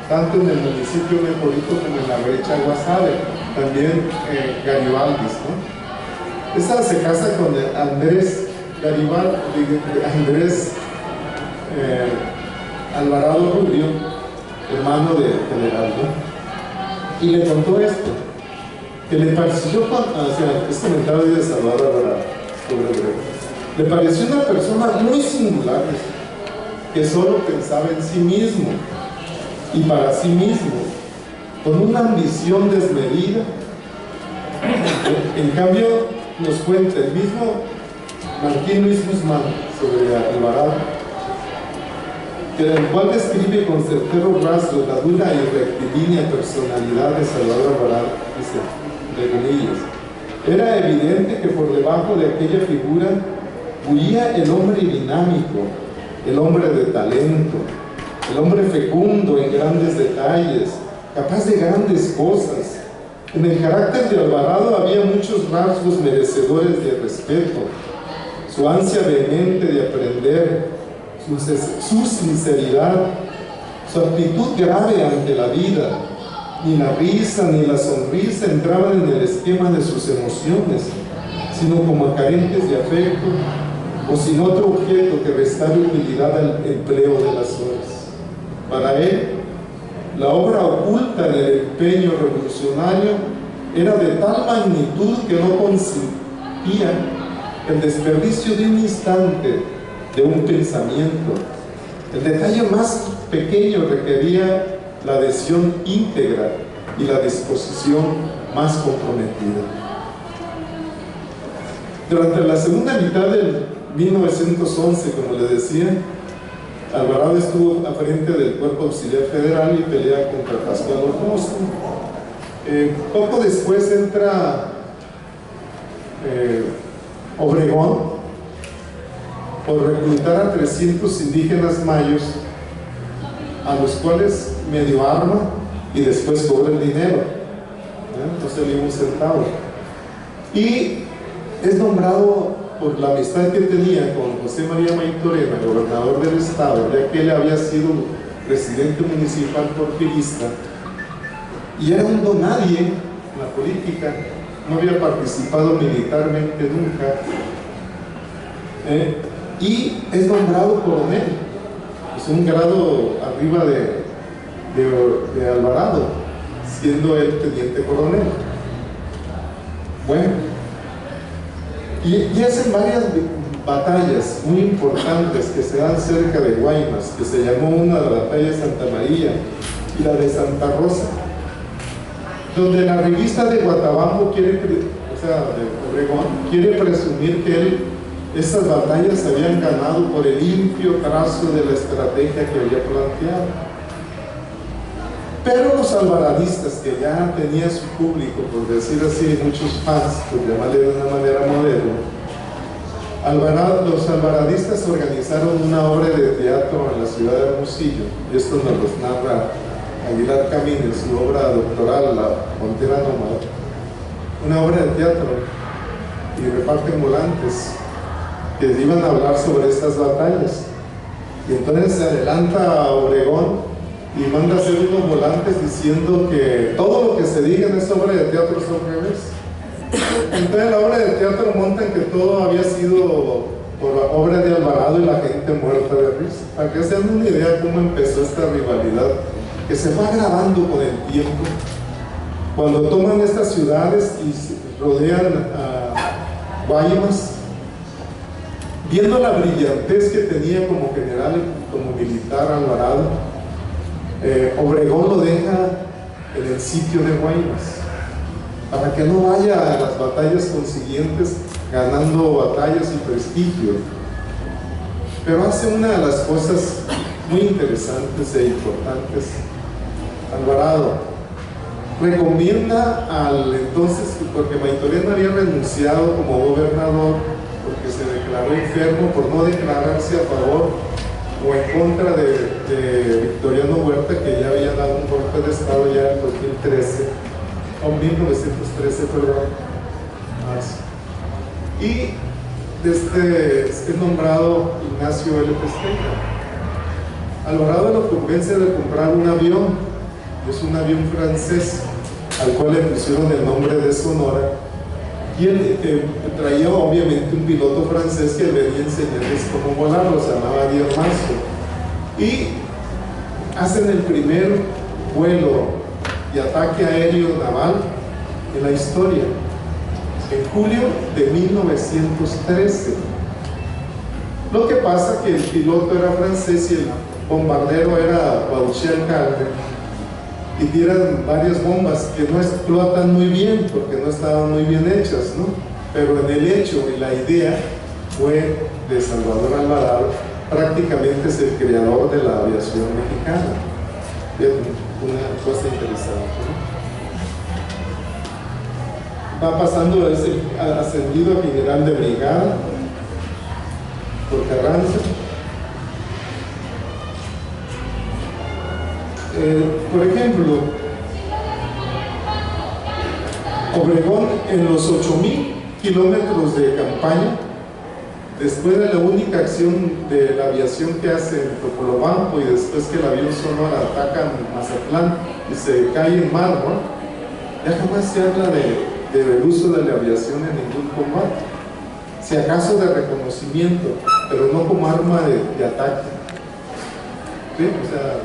tanto en el municipio de Mocorito como en la brecha Guasave, también Garibaldis, ¿no? Esa se casa con Andrés Garibaldi, Andrés Alvarado Rubio, hermano del general, ¿no? Y le contó esto, que le pareció, este comentario de Salvador Alvarado sobre Obregón, le pareció una persona muy singular, que solo pensaba en sí mismo y para sí mismo, con una ambición desmedida. En cambio, nos cuenta el mismo Martín Luis Guzmán sobre Alvarado, el cual describe con certeros rasgos la dura y rectilínea personalidad de Salvador Alvarado. Dice, de comillas: era evidente que por debajo de aquella figura bullía el hombre dinámico, el hombre de talento, el hombre fecundo en grandes detalles, capaz de grandes cosas, En el carácter de Alvarado había muchos rasgos merecedores de respeto: su ansia vehemente de aprender, su sinceridad, su actitud grave ante la vida. Ni la risa ni la sonrisa entraban en el esquema de sus emociones, sino como carentes de afecto o sin otro objeto que restara utilidad al empleo de las horas. Para él, la obra oculta en el empeño revolucionario era de tal magnitud que no consentía el desperdicio de un instante, de un pensamiento. El detalle más pequeño requería la adhesión íntegra y la disposición más comprometida. Durante la segunda mitad del 1911, como le decía, Alvarado estuvo a frente del Cuerpo Auxiliar Federal y pelea contra Pascual Orozco. Poco después entra Obregón por reclutar a 300 indígenas mayos, a los cuales medio arma y después cobra el dinero, no se le dio un centavo. Y es nombrado por la amistad que tenía con José María Maytorena, gobernador del estado, ya que él había sido presidente municipal porfirista y era un donadie en la política, no había participado militarmente nunca, y es nombrado coronel, es un grado arriba de Alvarado, siendo él teniente coronel. Bueno, y hacen varias batallas muy importantes que se dan cerca de Guaymas, que se llamó una de la batalla de Santa María y la de Santa Rosa, donde la revista de Guatabampo de Obregón, quiere presumir que esas batallas se habían ganado por el limpio trazo de la estrategia que había planteado. Pero los alvaradistas, que ya tenía su público, por decir así, muchos fans, por llamarle de una manera moderna, los alvaradistas organizaron una obra de teatro en la ciudad de Hermosillo, y esto nos lo narra Aguilar Camín en su obra doctoral, La Frontera Nómada, una obra de teatro, y reparten volantes que iban a hablar sobre estas batallas. Y entonces se adelanta a Obregón y manda hacer unos volantes diciendo que todo lo que se diga en esta obra de teatro es al revés. Entonces la obra de teatro montan que todo había sido por obra de Alvarado y la gente muerta de risa. Para que se den una idea de cómo empezó esta rivalidad, que se fue agravando con el tiempo. Cuando toman estas ciudades y rodean a Guaymas, viendo la brillantez que tenía como general, como militar Alvarado, Obregón lo deja en el sitio de Guaymas para que no vaya a las batallas consiguientes ganando batallas y prestigio. Pero hace una de las cosas muy interesantes e importantes. Alvarado recomienda al entonces, porque Maytorena había renunciado como gobernador porque se declaró enfermo por no declararse a favor o en contra de Victoriano Huerta, que ya había dado un golpe de estado ya en 2013, o 1913, perdón. Y es nombrado Ignacio L. Pesteña. Alvarado lo convence de comprar un avión, es un avión francés, al cual le pusieron el nombre de Sonora, y él traía obviamente un piloto francés que venía a enseñarles cómo volarlo, se llamaba Dier Manso, y hacen el primer vuelo y ataque aéreo naval en la historia, en julio de 1913. Lo que pasa que el piloto era francés y el bombardero era Baucher Calde, y tiran varias bombas que no explotan muy bien porque no estaban muy bien hechas, ¿no? Pero en el hecho y la idea fue de Salvador Alvarado, prácticamente es el creador de la aviación mexicana. Una cosa interesante, ¿no? Va pasando, es ascendido a general de brigada por Carranza. Por ejemplo, Obregón, en los 8.000 kilómetros de campaña, después de la única acción de la aviación que hace en Topolobampo y después que el avión Sonora ataca en Mazatlán y se cae en Mármol, ya jamás se habla del uso de la aviación en ningún combate, si acaso de reconocimiento, pero no como arma de ataque. ¿Sí? O sea,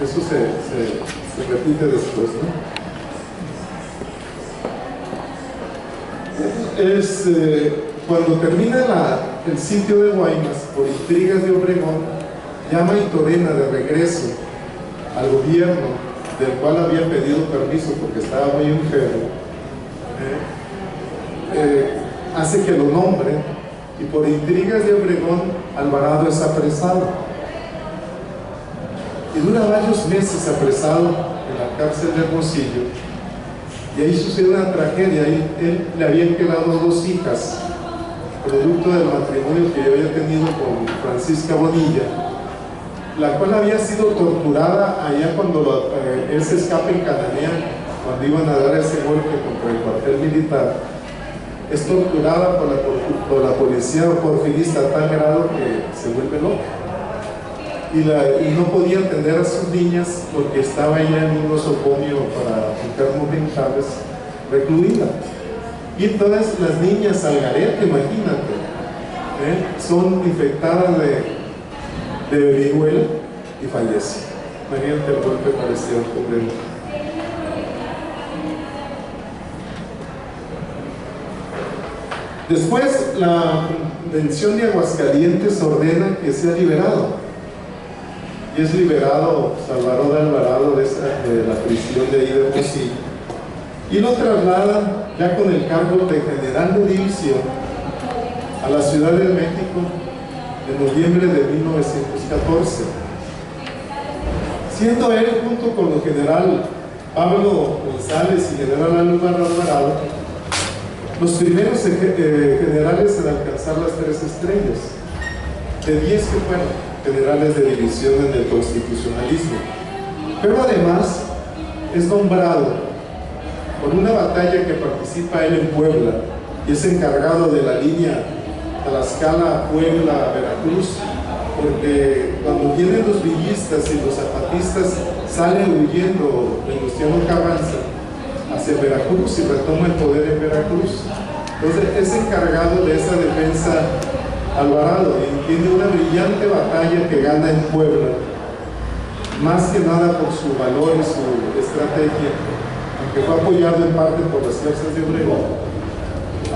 eso se repite después, ¿no? Cuando termina el sitio de Guaymas por intrigas de Obregón, llama a Itorena de regreso al gobierno, del cual había pedido permiso porque estaba muy enfermo, hace que lo nombren, y por intrigas de Obregón Alvarado es apresado y dura varios meses apresado en la cárcel de Hermosillo. Y ahí sucede una tragedia. Él le habían quedado 2 hijas, producto del matrimonio que yo había tenido con Francisca Bonilla, la cual había sido torturada allá cuando él se escapa en Cananea, cuando iban a dar ese golpe contra el cuartel militar. Es torturada por la policía porfirista a tal grado que se vuelve loca. Y no podía atender a sus niñas porque estaba ella en un nosocomio para enfermos mentales recluida. Y entonces las niñas al garete, imagínate, son infectadas de viruela y fallecen. Imagínate el golpe parecido al pobre. Después la Convención de Aguascalientes ordena que sea liberado. Y es liberado Salvador de Alvarado de la prisión de ahí de Hermosillo, y lo trasladan ya con el cargo de general de división a la Ciudad de México en noviembre de 1914, siendo él, junto con el general Pablo González y general Álvaro Alvarado, los primeros generales en alcanzar las 3 estrellas, de 10 que fueron generales de división en el constitucionalismo. Pero además es nombrado por una batalla que participa él en Puebla y es encargado de la línea Tlaxcala, Puebla, Veracruz, porque cuando vienen los villistas y los zapatistas salen huyendo Venustiano Carranza hacia Veracruz y retoma el poder en Veracruz. Entonces es encargado de esa defensa Alvarado, y tiene una brillante batalla que gana en Puebla, más que nada por su valor y su estrategia, aunque fue apoyado en parte por las fuerzas de Obregón.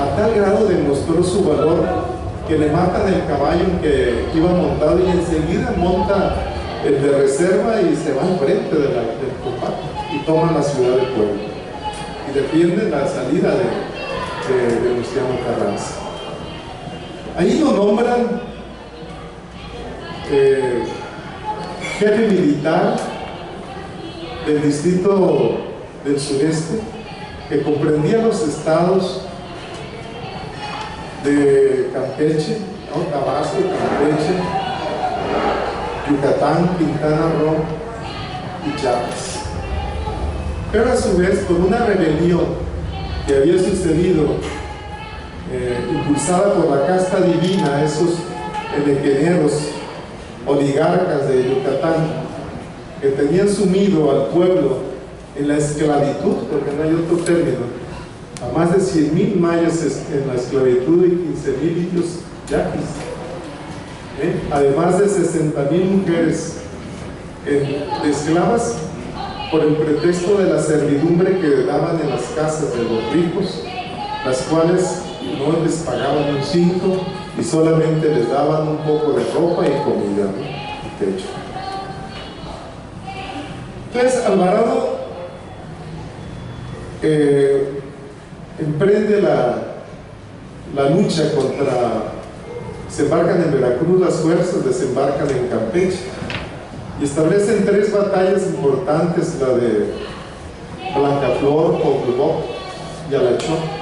A tal grado demostró su valor que le matan el caballo en que iba montado y enseguida monta el de reserva y se va al frente del combate y toman la ciudad de Puebla y defienden la salida de Venustiano Carranza. Ahí lo nombran jefe militar del distrito del sureste, que comprendía los estados de Campeche, ¿no? Tabasco, Campeche, Yucatán, Quintana Roo y Chiapas. Pero a su vez, por una rebelión que había sucedido impulsada por la casta divina, esos elequeneros oligarcas de Yucatán que tenían sumido al pueblo en la esclavitud, porque no hay otro término, a más de 100.000 mayas en la esclavitud y 15.000 indios yaquis, además de 60.000 mujeres esclavas, por el pretexto de la servidumbre que daban en las casas de los ricos, las cuales no les pagaban un cinto y solamente les daban un poco de ropa y comida, ¿no? Y techo. Entonces Alvarado emprende la lucha contra, desembarcan en Veracruz las fuerzas, desembarcan en Campeche y establecen 3 batallas importantes, la de Blancaflor, Coatzacoalcos y Alachón,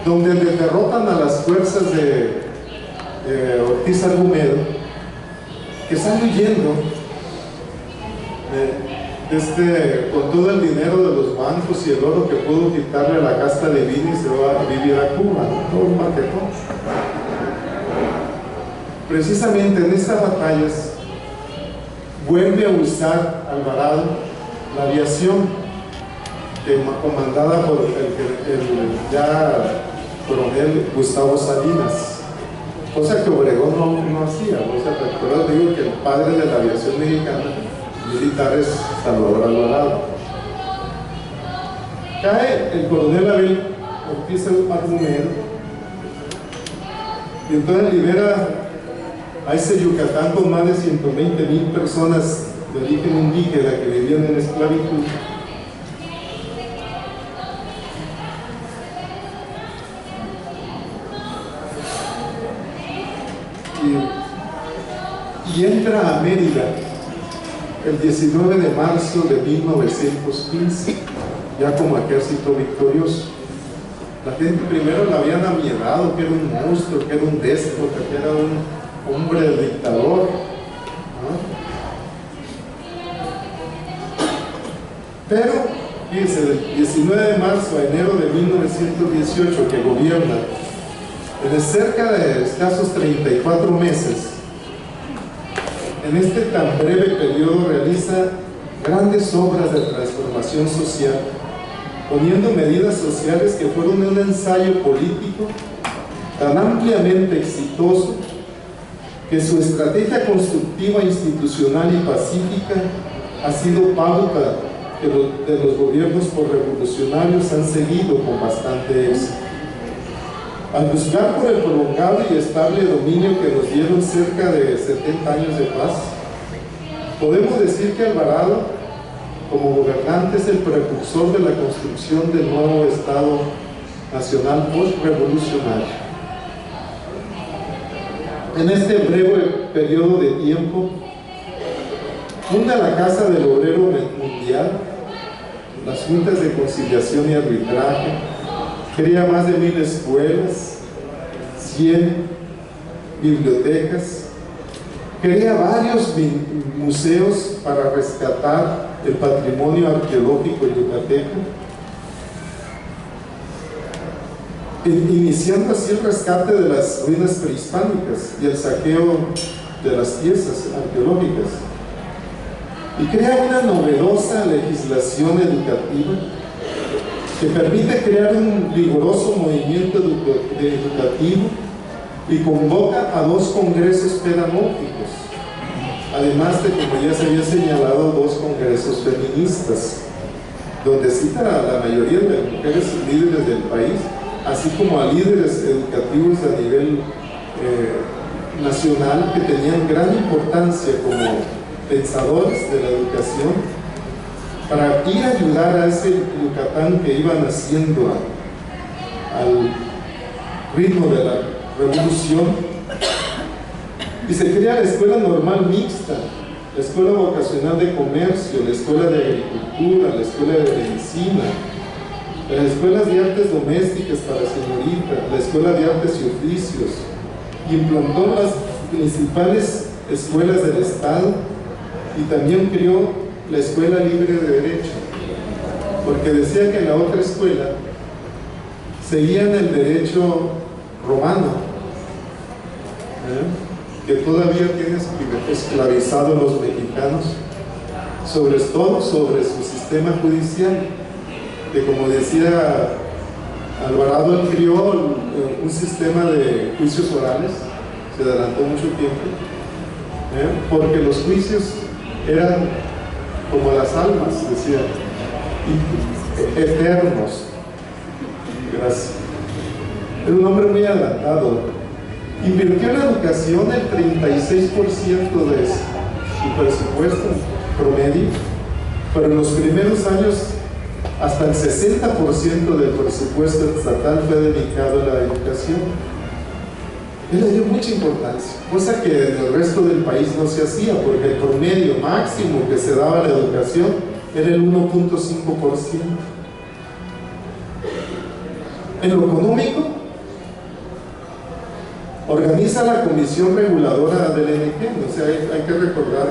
donde le derrotan a las fuerzas de Ortiz Argumedo, que están huyendo con todo el dinero de los bancos y el oro que pudo quitarle a la casta de Vini, se va a vivir a Cuba, ¿no? Todo un maquetón. Precisamente en estas batallas vuelve a usar Alvarado la aviación comandada por el ya coronel Gustavo Salinas, cosa que Obregón no hacía. O sea, por eso digo que el padre de la aviación mexicana militar es Salvador Alvarado. Cae el coronel Abel Ortiz Argumedo y entonces libera a ese Yucatán con más de 120,000 personas de origen indígena que vivían en esclavitud. Y entra a Mérida el 19 de marzo de 1915, ya como ejército victorioso. La gente primero la habían amiedado, que era un monstruo, que era un déspota, que era un hombre dictador, ¿no? Pero, fíjense, del 19 de marzo a enero de 1918 que gobierna, en cerca de escasos 34 meses, en este tan breve periodo realiza grandes obras de transformación social, poniendo medidas sociales que fueron un ensayo político tan ampliamente exitoso que su estrategia constructiva, institucional y pacífica ha sido pauta que de los gobiernos revolucionarios han seguido con bastante éxito. Al buscar por el prolongado y estable dominio que nos dieron cerca de 70 años de paz, podemos decir que Alvarado, como gobernante, es el precursor de la construcción del nuevo Estado Nacional post-revolucionario. En este breve periodo de tiempo, funda la Casa del Obrero Mundial, las Juntas de Conciliación y Arbitraje, crea más de 1000 escuelas, 100 bibliotecas, crea varios museos para rescatar el patrimonio arqueológico yucateco, iniciando así el rescate de las ruinas prehispánicas y el saqueo de las piezas arqueológicas, y crea una novedosa legislación educativa que permite crear un vigoroso movimiento educativo y convoca a 2 congresos pedagógicos, además de, como ya se había señalado, 2 congresos feministas, donde cita a la mayoría de las mujeres líderes del país, así como a líderes educativos a nivel nacional que tenían gran importancia como pensadores de la educación, para ir a ayudar a ese Yucatán que iba naciendo al ritmo de la revolución. Y se crea la Escuela Normal Mixta, la Escuela Vocacional de Comercio, la Escuela de Agricultura, la Escuela de Medicina, las Escuelas de Artes Domésticas para señoritas, la Escuela de Artes y Oficios, y implantó las principales escuelas del Estado, y también creó la Escuela Libre de Derecho, porque decía que en la otra escuela seguían el derecho romano, que todavía tiene esclavizado a los mexicanos, sobre todo sobre su sistema judicial, que, como decía Alvarado, él crió un sistema de juicios orales, se adelantó mucho tiempo, porque los juicios eran como las almas, decía, eternos. Gracias. Era un hombre muy adelantado. Invirtió en la educación el 36% de su presupuesto promedio, pero en los primeros años hasta el 60% del presupuesto estatal fue dedicado a la educación. Él le dio mucha importancia, cosa que en el resto del país no se hacía, porque el promedio máximo que se daba a la educación era el 1.5%. En lo económico, organiza la Comisión Reguladora del NG. O sea, hay que recordar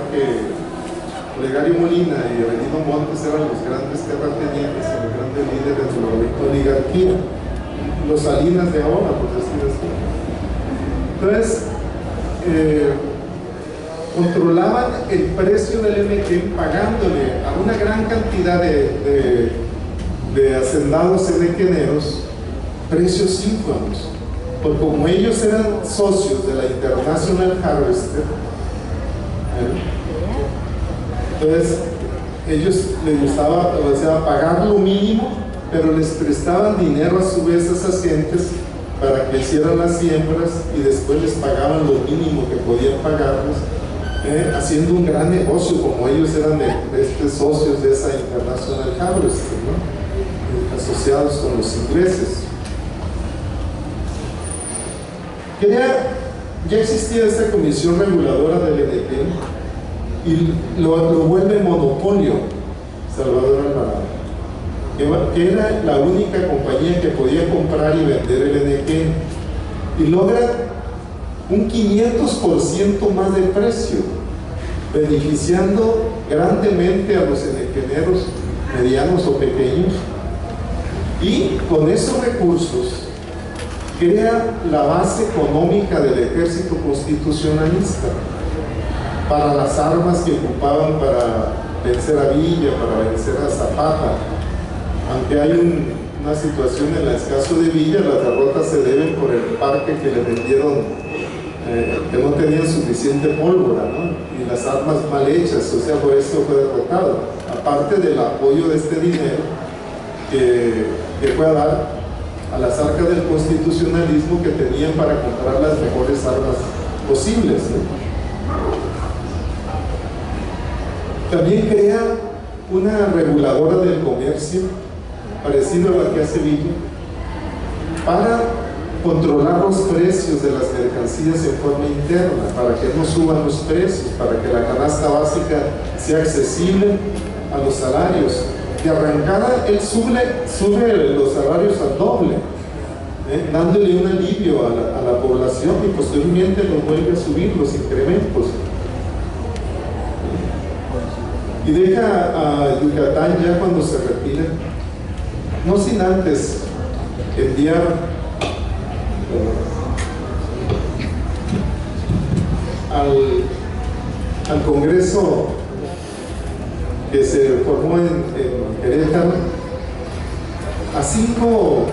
Olegario Molina y Avelino Montes eran los grandes terratenientes y los grandes líderes de la oligarquía, los Salinas de ahora, por decir así. Entonces, controlaban el precio del MQ pagándole a una gran cantidad de hacendados enequeneros precios ínfimos, porque como ellos eran socios de la International Harvester, entonces ellos les gustaba, o sea, pagar lo mínimo, pero les prestaban dinero a su vez a esas gentes para que hicieran las siembras y después les pagaban lo mínimo que podían pagarlos, haciendo un gran negocio, como ellos eran socios de esa International Harvester, ¿no? Asociados con los ingleses. Ya existía esta comisión reguladora del NP y lo vuelve monopolio Salvador Alvarado, que era la única compañía que podía comprar y vender el NQ, y logra un 500% más de precio, beneficiando grandemente a los enequeneros medianos o pequeños, y con esos recursos crea la base económica del ejército constitucionalista para las armas que ocupaban para vencer a Villa, para vencer a Zapata. Aunque hay una situación en el caso de Villa, las derrotas se deben por el parque que le vendieron, que no tenían suficiente pólvora, ¿no? Y las armas mal hechas, o sea, por eso fue derrotado, aparte del apoyo de este dinero que fue a dar a las arcas del constitucionalismo, que tenían para comprar las mejores armas posibles, ¿no? También crea una reguladora del comercio, parecida a la que hace Villa, para controlar los precios de las mercancías en forma interna, para que no suban los precios, para que la canasta básica sea accesible a los salarios. De arrancada, él sube los salarios al doble, dándole un alivio a la población, y posteriormente los vuelve a subir, los incrementos. Y deja a Yucatán ya cuando se retira, no sin antes enviar al Congreso que se formó en Querétaro a 5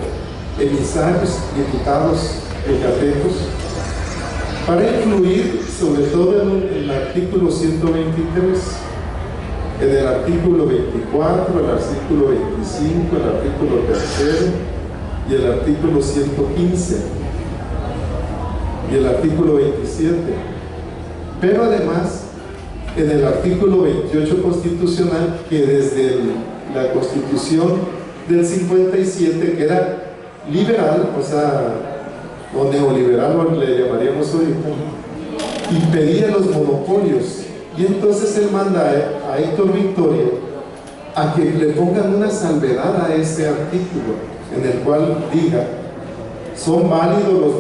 emisarios, diputados yucatecos, para influir sobre todo en el artículo 123, en el artículo 24, el artículo 25, el artículo 3 y el artículo 115 y el artículo 27. Pero además, en el artículo 28 constitucional, que desde la Constitución del 57, que era liberal, o sea, o neoliberal le llamaríamos ahorita, impedía los monopolios. Y entonces él manda a Héctor Victoria a que le pongan una salvedad a ese artículo, en el cual diga: son válidos los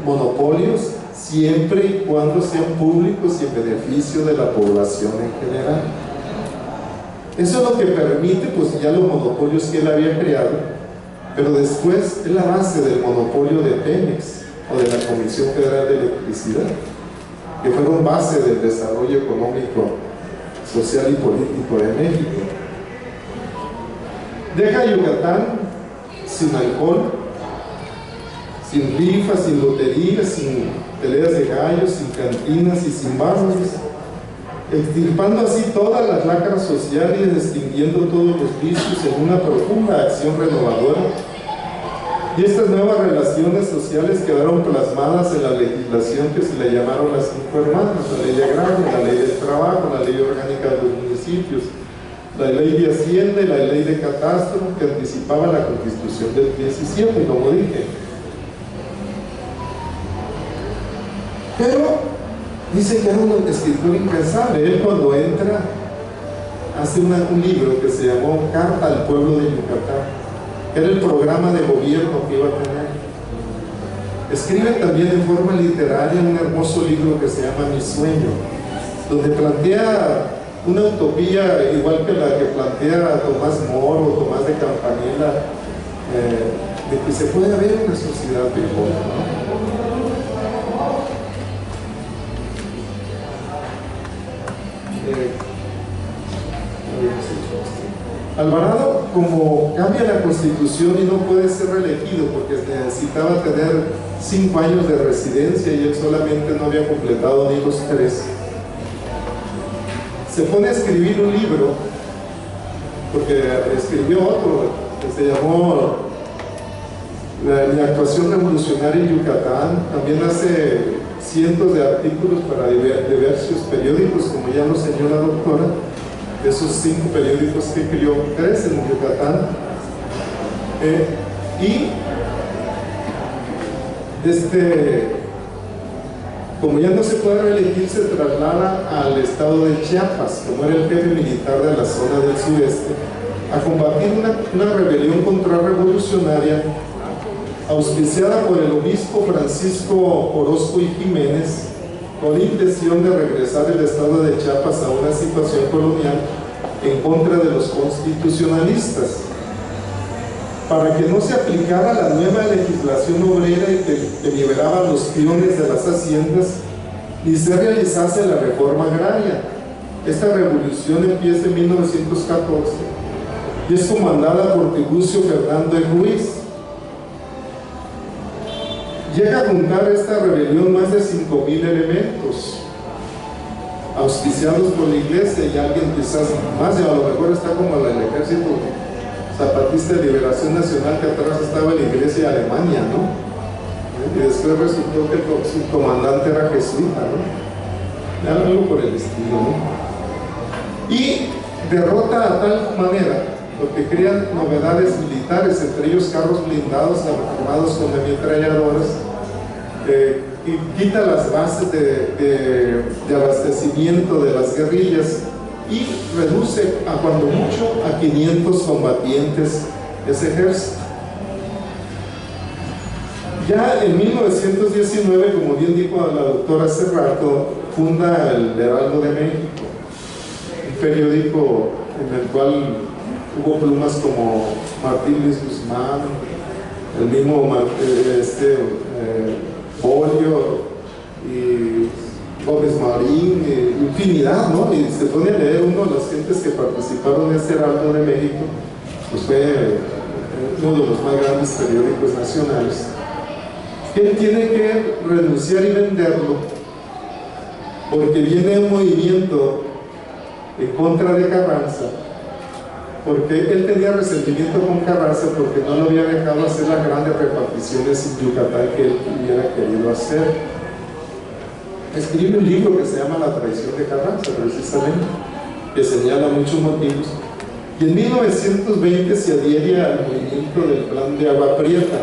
monopolios siempre y cuando sean públicos y en beneficio de la población en general. Eso es lo que permite, pues, ya los monopolios que él había creado, pero después es la base del monopolio de Pemex o de la Comisión Federal de Electricidad, que fueron base del desarrollo económico, social y político de México. Deja Yucatán sin alcohol, sin rifas, sin loterías, sin peleas de gallos, sin cantinas y sin bares, extirpando así todas las lacras sociales y extinguiendo todos los vicios en una profunda acción renovadora. Y estas nuevas relaciones sociales quedaron plasmadas en la legislación que se le llamaron las 5 hermanas: la ley de agrario, la ley del trabajo, la ley orgánica de los municipios, la ley de Hacienda y la ley de catastro, que anticipaba la Constitución del 17, como dije. Pero dice que era un escritor incansable. Él, cuando entra, hace un libro que se llamó Carta al Pueblo de Yucatán. Era el programa de gobierno que iba a tener. Escribe también en forma literaria un hermoso libro que se llama Mi Sueño, donde plantea una utopía igual que la que plantea Tomás Moro o Tomás de Campanella, de que se puede haber una sociedad mejor, ¿no? Alvarado, como cambia la Constitución y no puede ser reelegido porque necesitaba tener 5 años de residencia y él solamente no había completado ni los 3, se pone a escribir un libro, porque escribió otro que se llamó Mi actuación revolucionaria en Yucatán. También hace cientos de artículos para diversos periódicos, como ya lo señaló la doctora. De esos 5 periódicos que escribió, 3 en Yucatán. Como ya no se puede reelegir, se traslada al estado de Chiapas, como era el jefe militar de la zona del sudeste, a combatir una rebelión contrarrevolucionaria auspiciada por el obispo Francisco Orozco y Jiménez, con intención de regresar el estado de Chiapas a una situación colonial en contra de los constitucionalistas, para que no se aplicara la nueva legislación obrera y que liberaba a los peones de las haciendas, ni se realizase la reforma agraria. Esta revolución empieza en 1914 y es comandada por Tiburcio Fernández Ruiz. Llega a juntar esta rebelión más de 5,000 elementos, auspiciados por la iglesia, y alguien quizás más, y a lo mejor está como el ejército Zapatista de Liberación Nacional, que atrás estaba la iglesia de Alemania, ¿no? Y después resultó que su comandante era jesuita, ¿no? Algo por el estilo, ¿no? Y derrota a tal manera, porque crean novedades militares, entre ellos carros blindados armados con ametralladoras, y quita las bases de abastecimiento de las guerrillas y reduce a cuando mucho a 500 combatientes ese ejército. Ya en 1919, como bien dijo la doctora hace rato, funda el Heraldo de México, un periódico en el cual hubo plumas como Martín Luis Guzmán, el mismo Bolio y Gómez Marín, infinidad, ¿no? Y se pone a leer uno de las gentes que participaron en este Heraldo de México, pues fue uno de los más grandes periódicos nacionales. Él tiene que renunciar y venderlo porque viene un movimiento en contra de Carranza, porque él tenía resentimiento con Carranza porque no lo había dejado hacer las grandes reparticiones en Yucatán que él hubiera querido hacer. Escribe un libro que se llama La traición de Carranza, precisamente, que señala muchos motivos. Y en 1920 se adhiere al movimiento del Plan de Agua Prieta,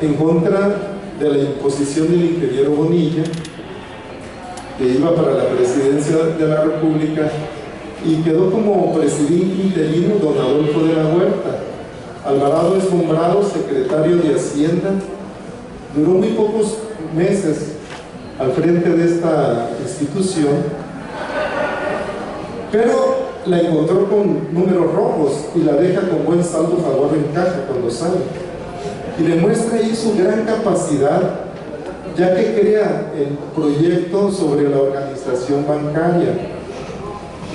en contra de la imposición del ingeniero Bonilla, que iba para la presidencia de la República, y quedó como presidente interino don Adolfo de la Huerta. Alvarado es nombrado secretario de Hacienda. Duró muy pocos meses al frente de esta institución, pero la encontró con números rojos y la deja con buen saldo a favor en caja cuando sale, y demuestra ahí su gran capacidad, ya que crea el proyecto sobre la organización bancaria,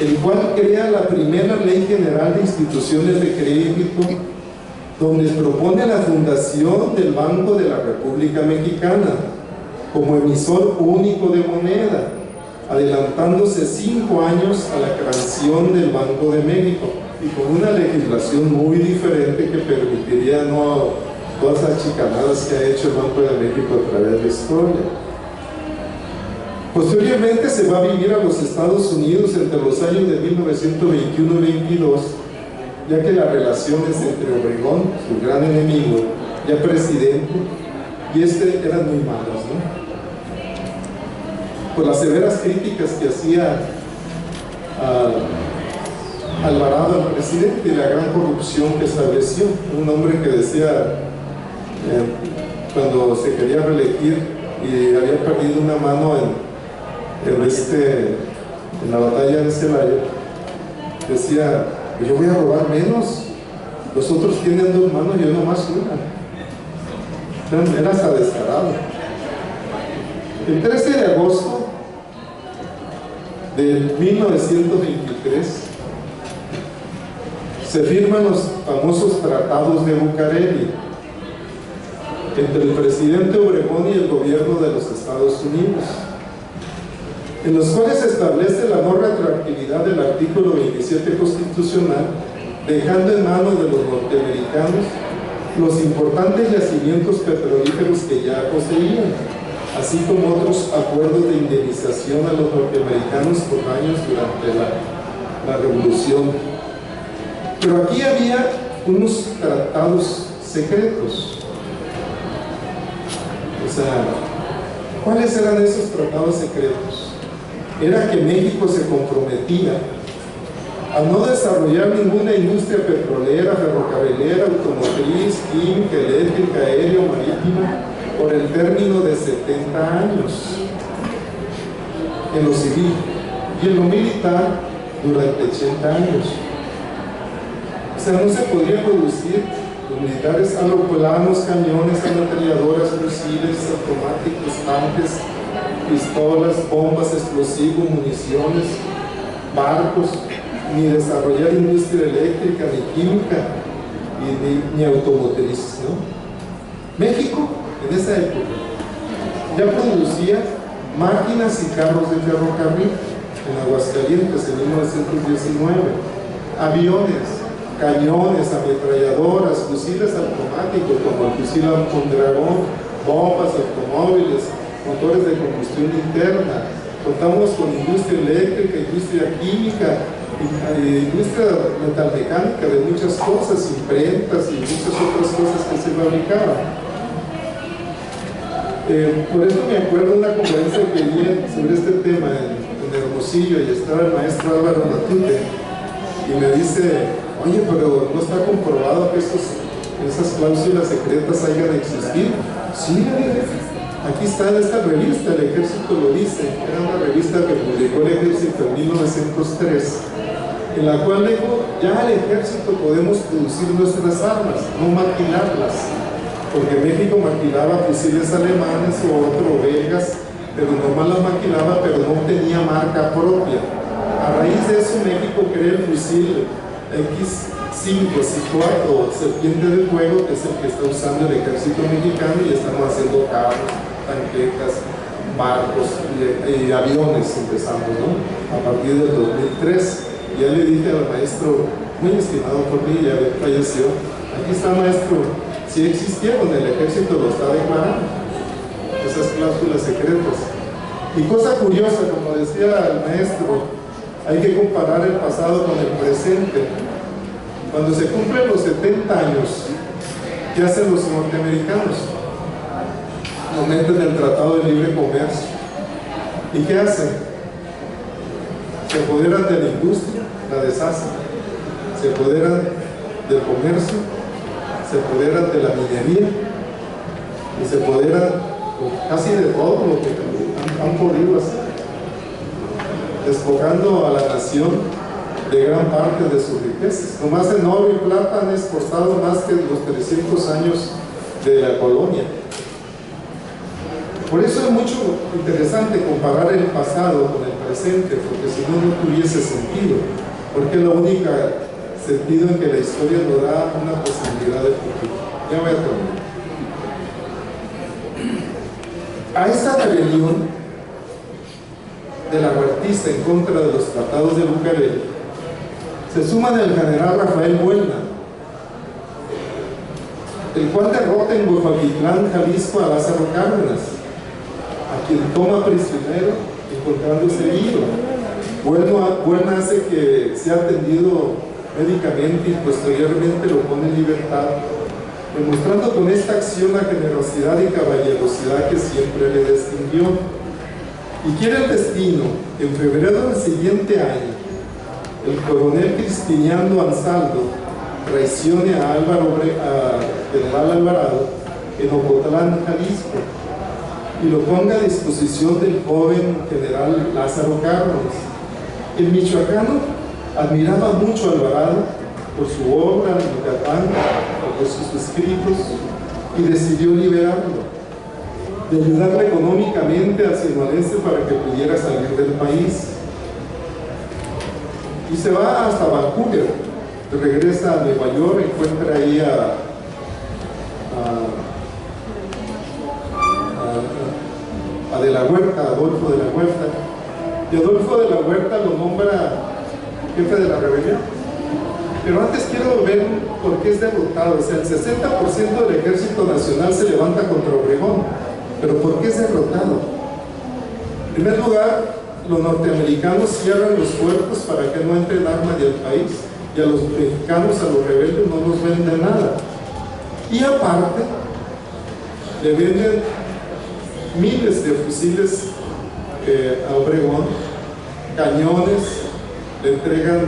el cual crea la primera ley general de instituciones de crédito, donde propone la fundación del Banco de la República Mexicana como emisor único de moneda, adelantándose 5 años a la creación del Banco de México, y con una legislación muy diferente que permitiría no todas las chicanadas que ha hecho el Banco de México a través de la historia. Posteriormente se va a vivir a los Estados Unidos entre los años de 1921 y 22, ya que las relaciones entre Obregón, su gran enemigo, ya presidente, y eran muy malas, ¿no? Por las severas críticas que hacía Alvarado al presidente y la gran corrupción que estableció. Un hombre que decía, cuando se quería reelegir y había perdido una mano en la batalla de Celaya, decía: yo voy a robar menos, los otros tienen 2 manos, yo nomás una. Era hasta descarado. El 13 de agosto de 1923 se firman los famosos tratados de Bucareli entre el presidente Obregón y el gobierno de los Estados Unidos, en los cuales se establece la no retroactividad del artículo 27 constitucional, dejando en manos de los norteamericanos los importantes yacimientos petrolíferos que ya poseían, así como otros acuerdos de indemnización a los norteamericanos por daños durante la revolución. Pero aquí había unos tratados secretos. O sea, ¿cuáles eran esos tratados secretos? Era que México se comprometía a no desarrollar ninguna industria petrolera, ferrocarrilera, automotriz, química, eléctrica, aérea, marítima, por el término de 70 años en lo civil, y en lo militar durante 80 años. O sea, no se podría producir los militares aeroplanos, cañones, ametralladoras, fusiles automáticos, tanques, pistolas, bombas, explosivos, municiones, barcos, ni desarrollar industria eléctrica, ni química, ni automotriz, ¿no? México, en esa época, ya producía máquinas y carros de ferrocarril en Aguascalientes en 1919, aviones, cañones, ametralladoras, fusiles automáticos como el fusil Mondragón, bombas, automóviles, motores de combustión interna. Contamos con industria eléctrica, industria química, industria metalmecánica, de muchas cosas, imprentas y muchas otras cosas que se fabricaban. Por eso me acuerdo de una conferencia que di sobre este tema en Hermosillo, y estaba el maestro Álvaro Matute y me dice: oye, pero ¿no está comprobado que esas cláusulas secretas hayan existido? Sí, aquí está en esta revista, El Ejército lo dice. Era una revista que publicó el Ejército en 1903, en la cual dijo: ya el Ejército podemos producir nuestras armas, no maquilarlas, porque México maquilaba fusiles alemanes o otros belgas, pero nomás las maquilaba, pero no tenía marca propia. A raíz de eso, México crea el fusil X5, C4 o Serpiente de Fuego, que es el que está usando el ejército mexicano, y estamos haciendo carros, tanquetas, barcos y aviones, empezamos, ¿no? A partir del 2003. Ya le dije al maestro, muy estimado por mí, ya falleció: aquí está, maestro, si existieron, el ejército lo está declarando, esas cláusulas secretas. Y cosa curiosa, como decía el maestro, hay que comparar el pasado con el presente. Cuando se cumplen los 70 años, ¿qué hacen los norteamericanos? Aumenten el Tratado de Libre Comercio. ¿Y qué hacen? Se apoderan de la industria, la deshacen. Se apoderan del comercio, se apoderan de la minería y se apoderan casi de todo lo que han podido hacer, despojando a la nación de gran parte de sus riquezas. Nomás en oro y plata han exportado más que los 300 años de la colonia. Por eso es mucho interesante comparar el pasado con el presente, porque si no, no tuviese sentido, porque es la única sentido en que la historia nos da una posibilidad de futuro. Ya voy a terminar. A esta rebelión de la huertista en contra de los tratados de Bucareli se suman el general Rafael Buelna, el cual derrota en Huejotlitlán, Jalisco, a Lázaro Cárdenas, a quien toma prisionero encontrándose herido. Buelna hace que sea atendido médicamente y posteriormente lo pone en libertad, demostrando con esta acción la generosidad y caballerosidad que siempre le distinguió. Y quiere el destino que en febrero del siguiente año el coronel Cristiniano Ansaldo traicione a general Alvarado en Ocotlán, Jalisco, y lo ponga a disposición del joven general Lázaro Cárdenas, El michoacano admiraba mucho a Alvarado por su obra en Yucatán, por sus escritos, y decidió liberarlo, de ayudarle económicamente al sinaloense para que pudiera salir del país. Y se va hasta Vancouver, regresa a Nueva York, encuentra ahí a De la Huerta, Adolfo de la Huerta, y Adolfo de la Huerta lo nombra jefe de la rebelión. Pero antes quiero ver por qué es derrotado. O sea, el 60% del ejército nacional se levanta contra Obregón, pero ¿por qué es derrotado? En primer lugar, los norteamericanos cierran los puertos para que no entren armas del país, y a los mexicanos, a los rebeldes, no nos venden nada. Y aparte, le venden miles de fusiles a Obregón, cañones, le entregan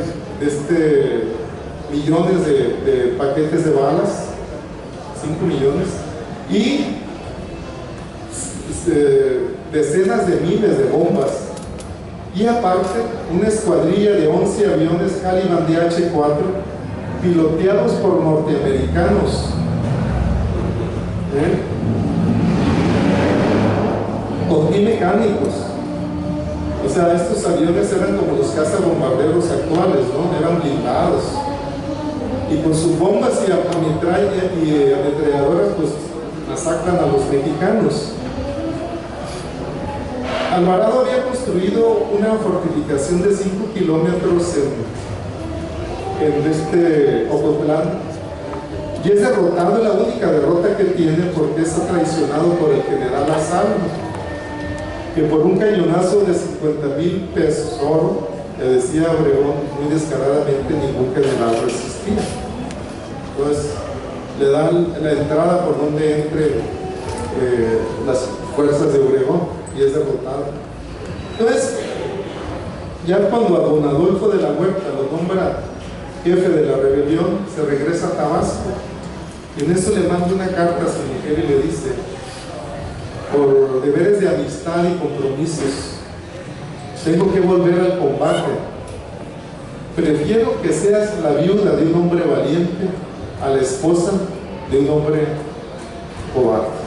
millones de paquetes de balas, 5 millones, y decenas de miles de bombas. Y aparte, una escuadrilla de 11 aviones Caliban DH-4 piloteados por norteamericanos. Con mecánicos. O sea, estos aviones eran como los cazabombarderos actuales, ¿no? Eran blindados. Y con sus bombas y ametralladoras, pues masacran a los mexicanos. Alvarado había construido una fortificación de 5 kilómetros en Ocotlán, y es derrotado, es la única derrota que tiene, porque es traicionado por el general Lázaro, que por un cañonazo de 50,000 pesos oro, le decía a Obregón muy descaradamente: ningún general resistía. Entonces le dan la entrada por donde entre las fuerzas de Obregón, y es derrotado. Entonces, ya cuando a don Adolfo de la Huerta lo nombra jefe de la rebelión, se regresa a Tabasco, y en eso le manda una carta a su mujer y le dice: por deberes de amistad y compromisos, tengo que volver al combate. Prefiero que seas la viuda de un hombre valiente a la esposa de un hombre cobarde.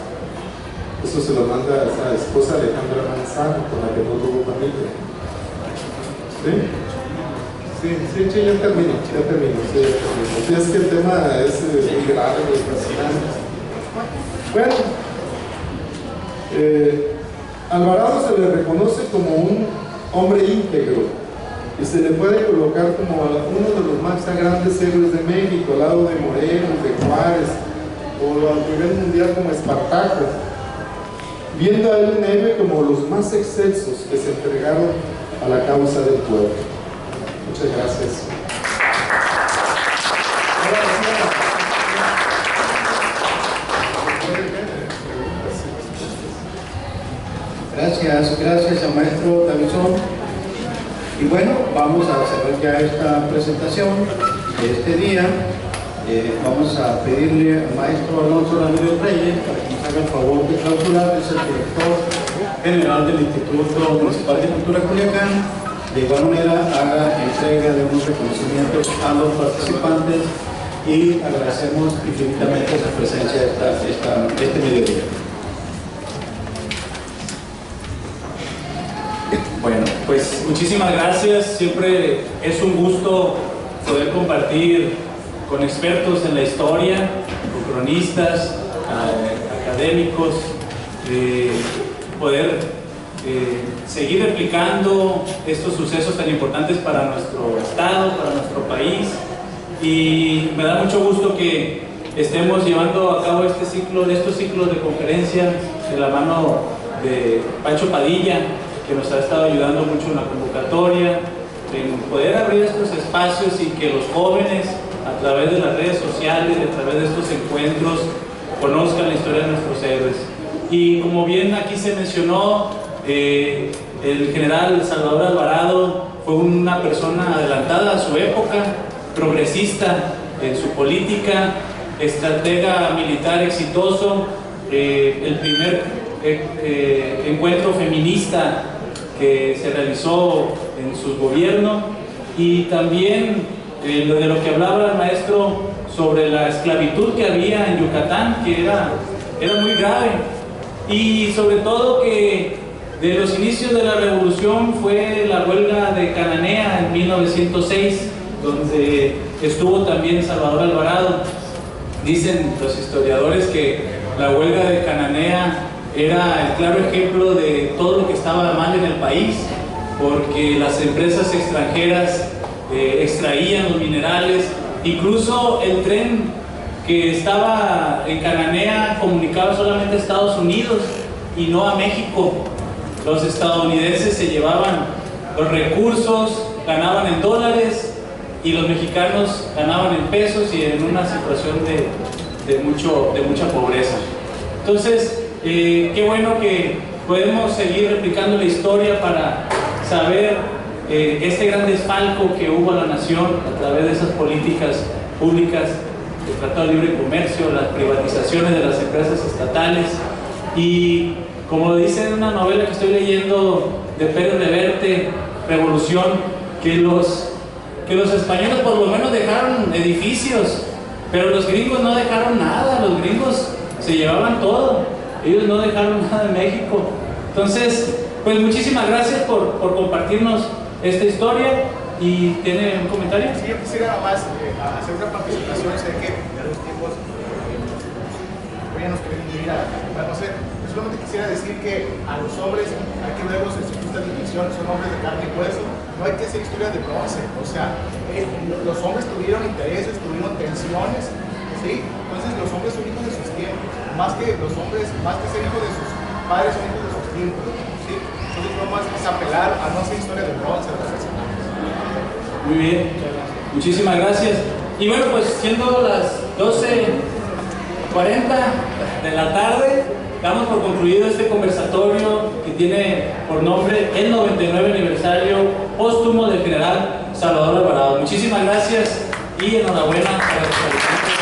Eso se lo manda a esa esposa Alejandra Manzano, con la que no tuvo familia. ¿Sí? Sí, ya termino. Sí, es que el tema es muy grave, muy fascinante. Bueno, Alvarado se le reconoce como un hombre íntegro, y se le puede colocar como uno de los más grandes héroes de México, al lado de Morelos, de Juárez, o a nivel mundial como Espartaco, viendo a él en héroe como los más excelsos que se entregaron a la causa del pueblo. Muchas gracias. Gracias al maestro Davison. Y bueno, vamos a cerrar ya esta presentación de este día. Vamos a pedirle al maestro Alonso Ramírez Reyes para que nos haga el favor de clausurar. Es el director general del Instituto Municipal de Cultura Culiacán. De igual manera, haga entrega de unos reconocimientos a los participantes, y agradecemos infinitamente su presencia este mediodía. Bueno, pues muchísimas gracias. Siempre es un gusto poder compartir con expertos en la historia, con cronistas, académicos, poder seguir replicando estos sucesos tan importantes para nuestro estado, para nuestro país. Y me da mucho gusto que estemos llevando a cabo estos ciclos de conferencia de la mano de Pancho Padilla, que nos ha estado ayudando mucho en la convocatoria, en poder abrir estos espacios y que los jóvenes, a través de las redes sociales, a través de estos encuentros, conozcan la historia de nuestros héroes. Y como bien aquí se mencionó, el general Salvador Alvarado fue una persona adelantada a su época, progresista en su política, estratega militar exitoso, el primer encuentro feminista que se realizó en su gobierno, y también de lo que hablaba el maestro sobre la esclavitud que había en Yucatán, que era muy grave, y sobre todo que de los inicios de la revolución fue la huelga de Cananea en 1906, donde estuvo también Salvador Alvarado. Dicen los historiadores que la huelga de Cananea era el claro ejemplo de todo lo que estaba mal en el país, porque las empresas extranjeras extraían los minerales, incluso el tren que estaba en Cananea comunicaba solamente a Estados Unidos y no a México. Los estadounidenses se llevaban los recursos, ganaban en dólares, y los mexicanos ganaban en pesos y en una situación de mucha pobreza. Entonces, qué bueno que podemos seguir replicando la historia para saber este gran desfalco que hubo a la nación a través de esas políticas públicas, el Tratado de Libre Comercio, las privatizaciones de las empresas estatales, y como dice en una novela que estoy leyendo de Pérez Reverte, Revolución, que los españoles por lo menos dejaron edificios, pero los gringos no dejaron nada. Los gringos se llevaban todo, ellos no dejaron nada en México. Entonces, pues muchísimas gracias por compartirnos esta historia. ¿Y tiene un comentario? Sí, yo quisiera nomás hacer una participación. Sé que en los tiempos ya nos quieren ir a conocer. Solamente quisiera decir que a los hombres hay que verlos en su justa dimensión, son hombres de carne y hueso, no hay que hacer historias de bronce. O sea, los hombres tuvieron intereses, tuvieron tensiones, ¿sí? Entonces los hombres son hijos de sus tiempos, más que ser hijos de sus padres, son hijos de sus tiempos, ¿sí? Entonces no más es apelar a no hacer historias de bronce. Muy bien, muchísimas gracias. Y bueno, pues siendo las 12:40 de la tarde, damos por concluido este conversatorio que tiene por nombre el 99 aniversario póstumo del general Salvador Alvarado. Muchísimas gracias y enhorabuena para los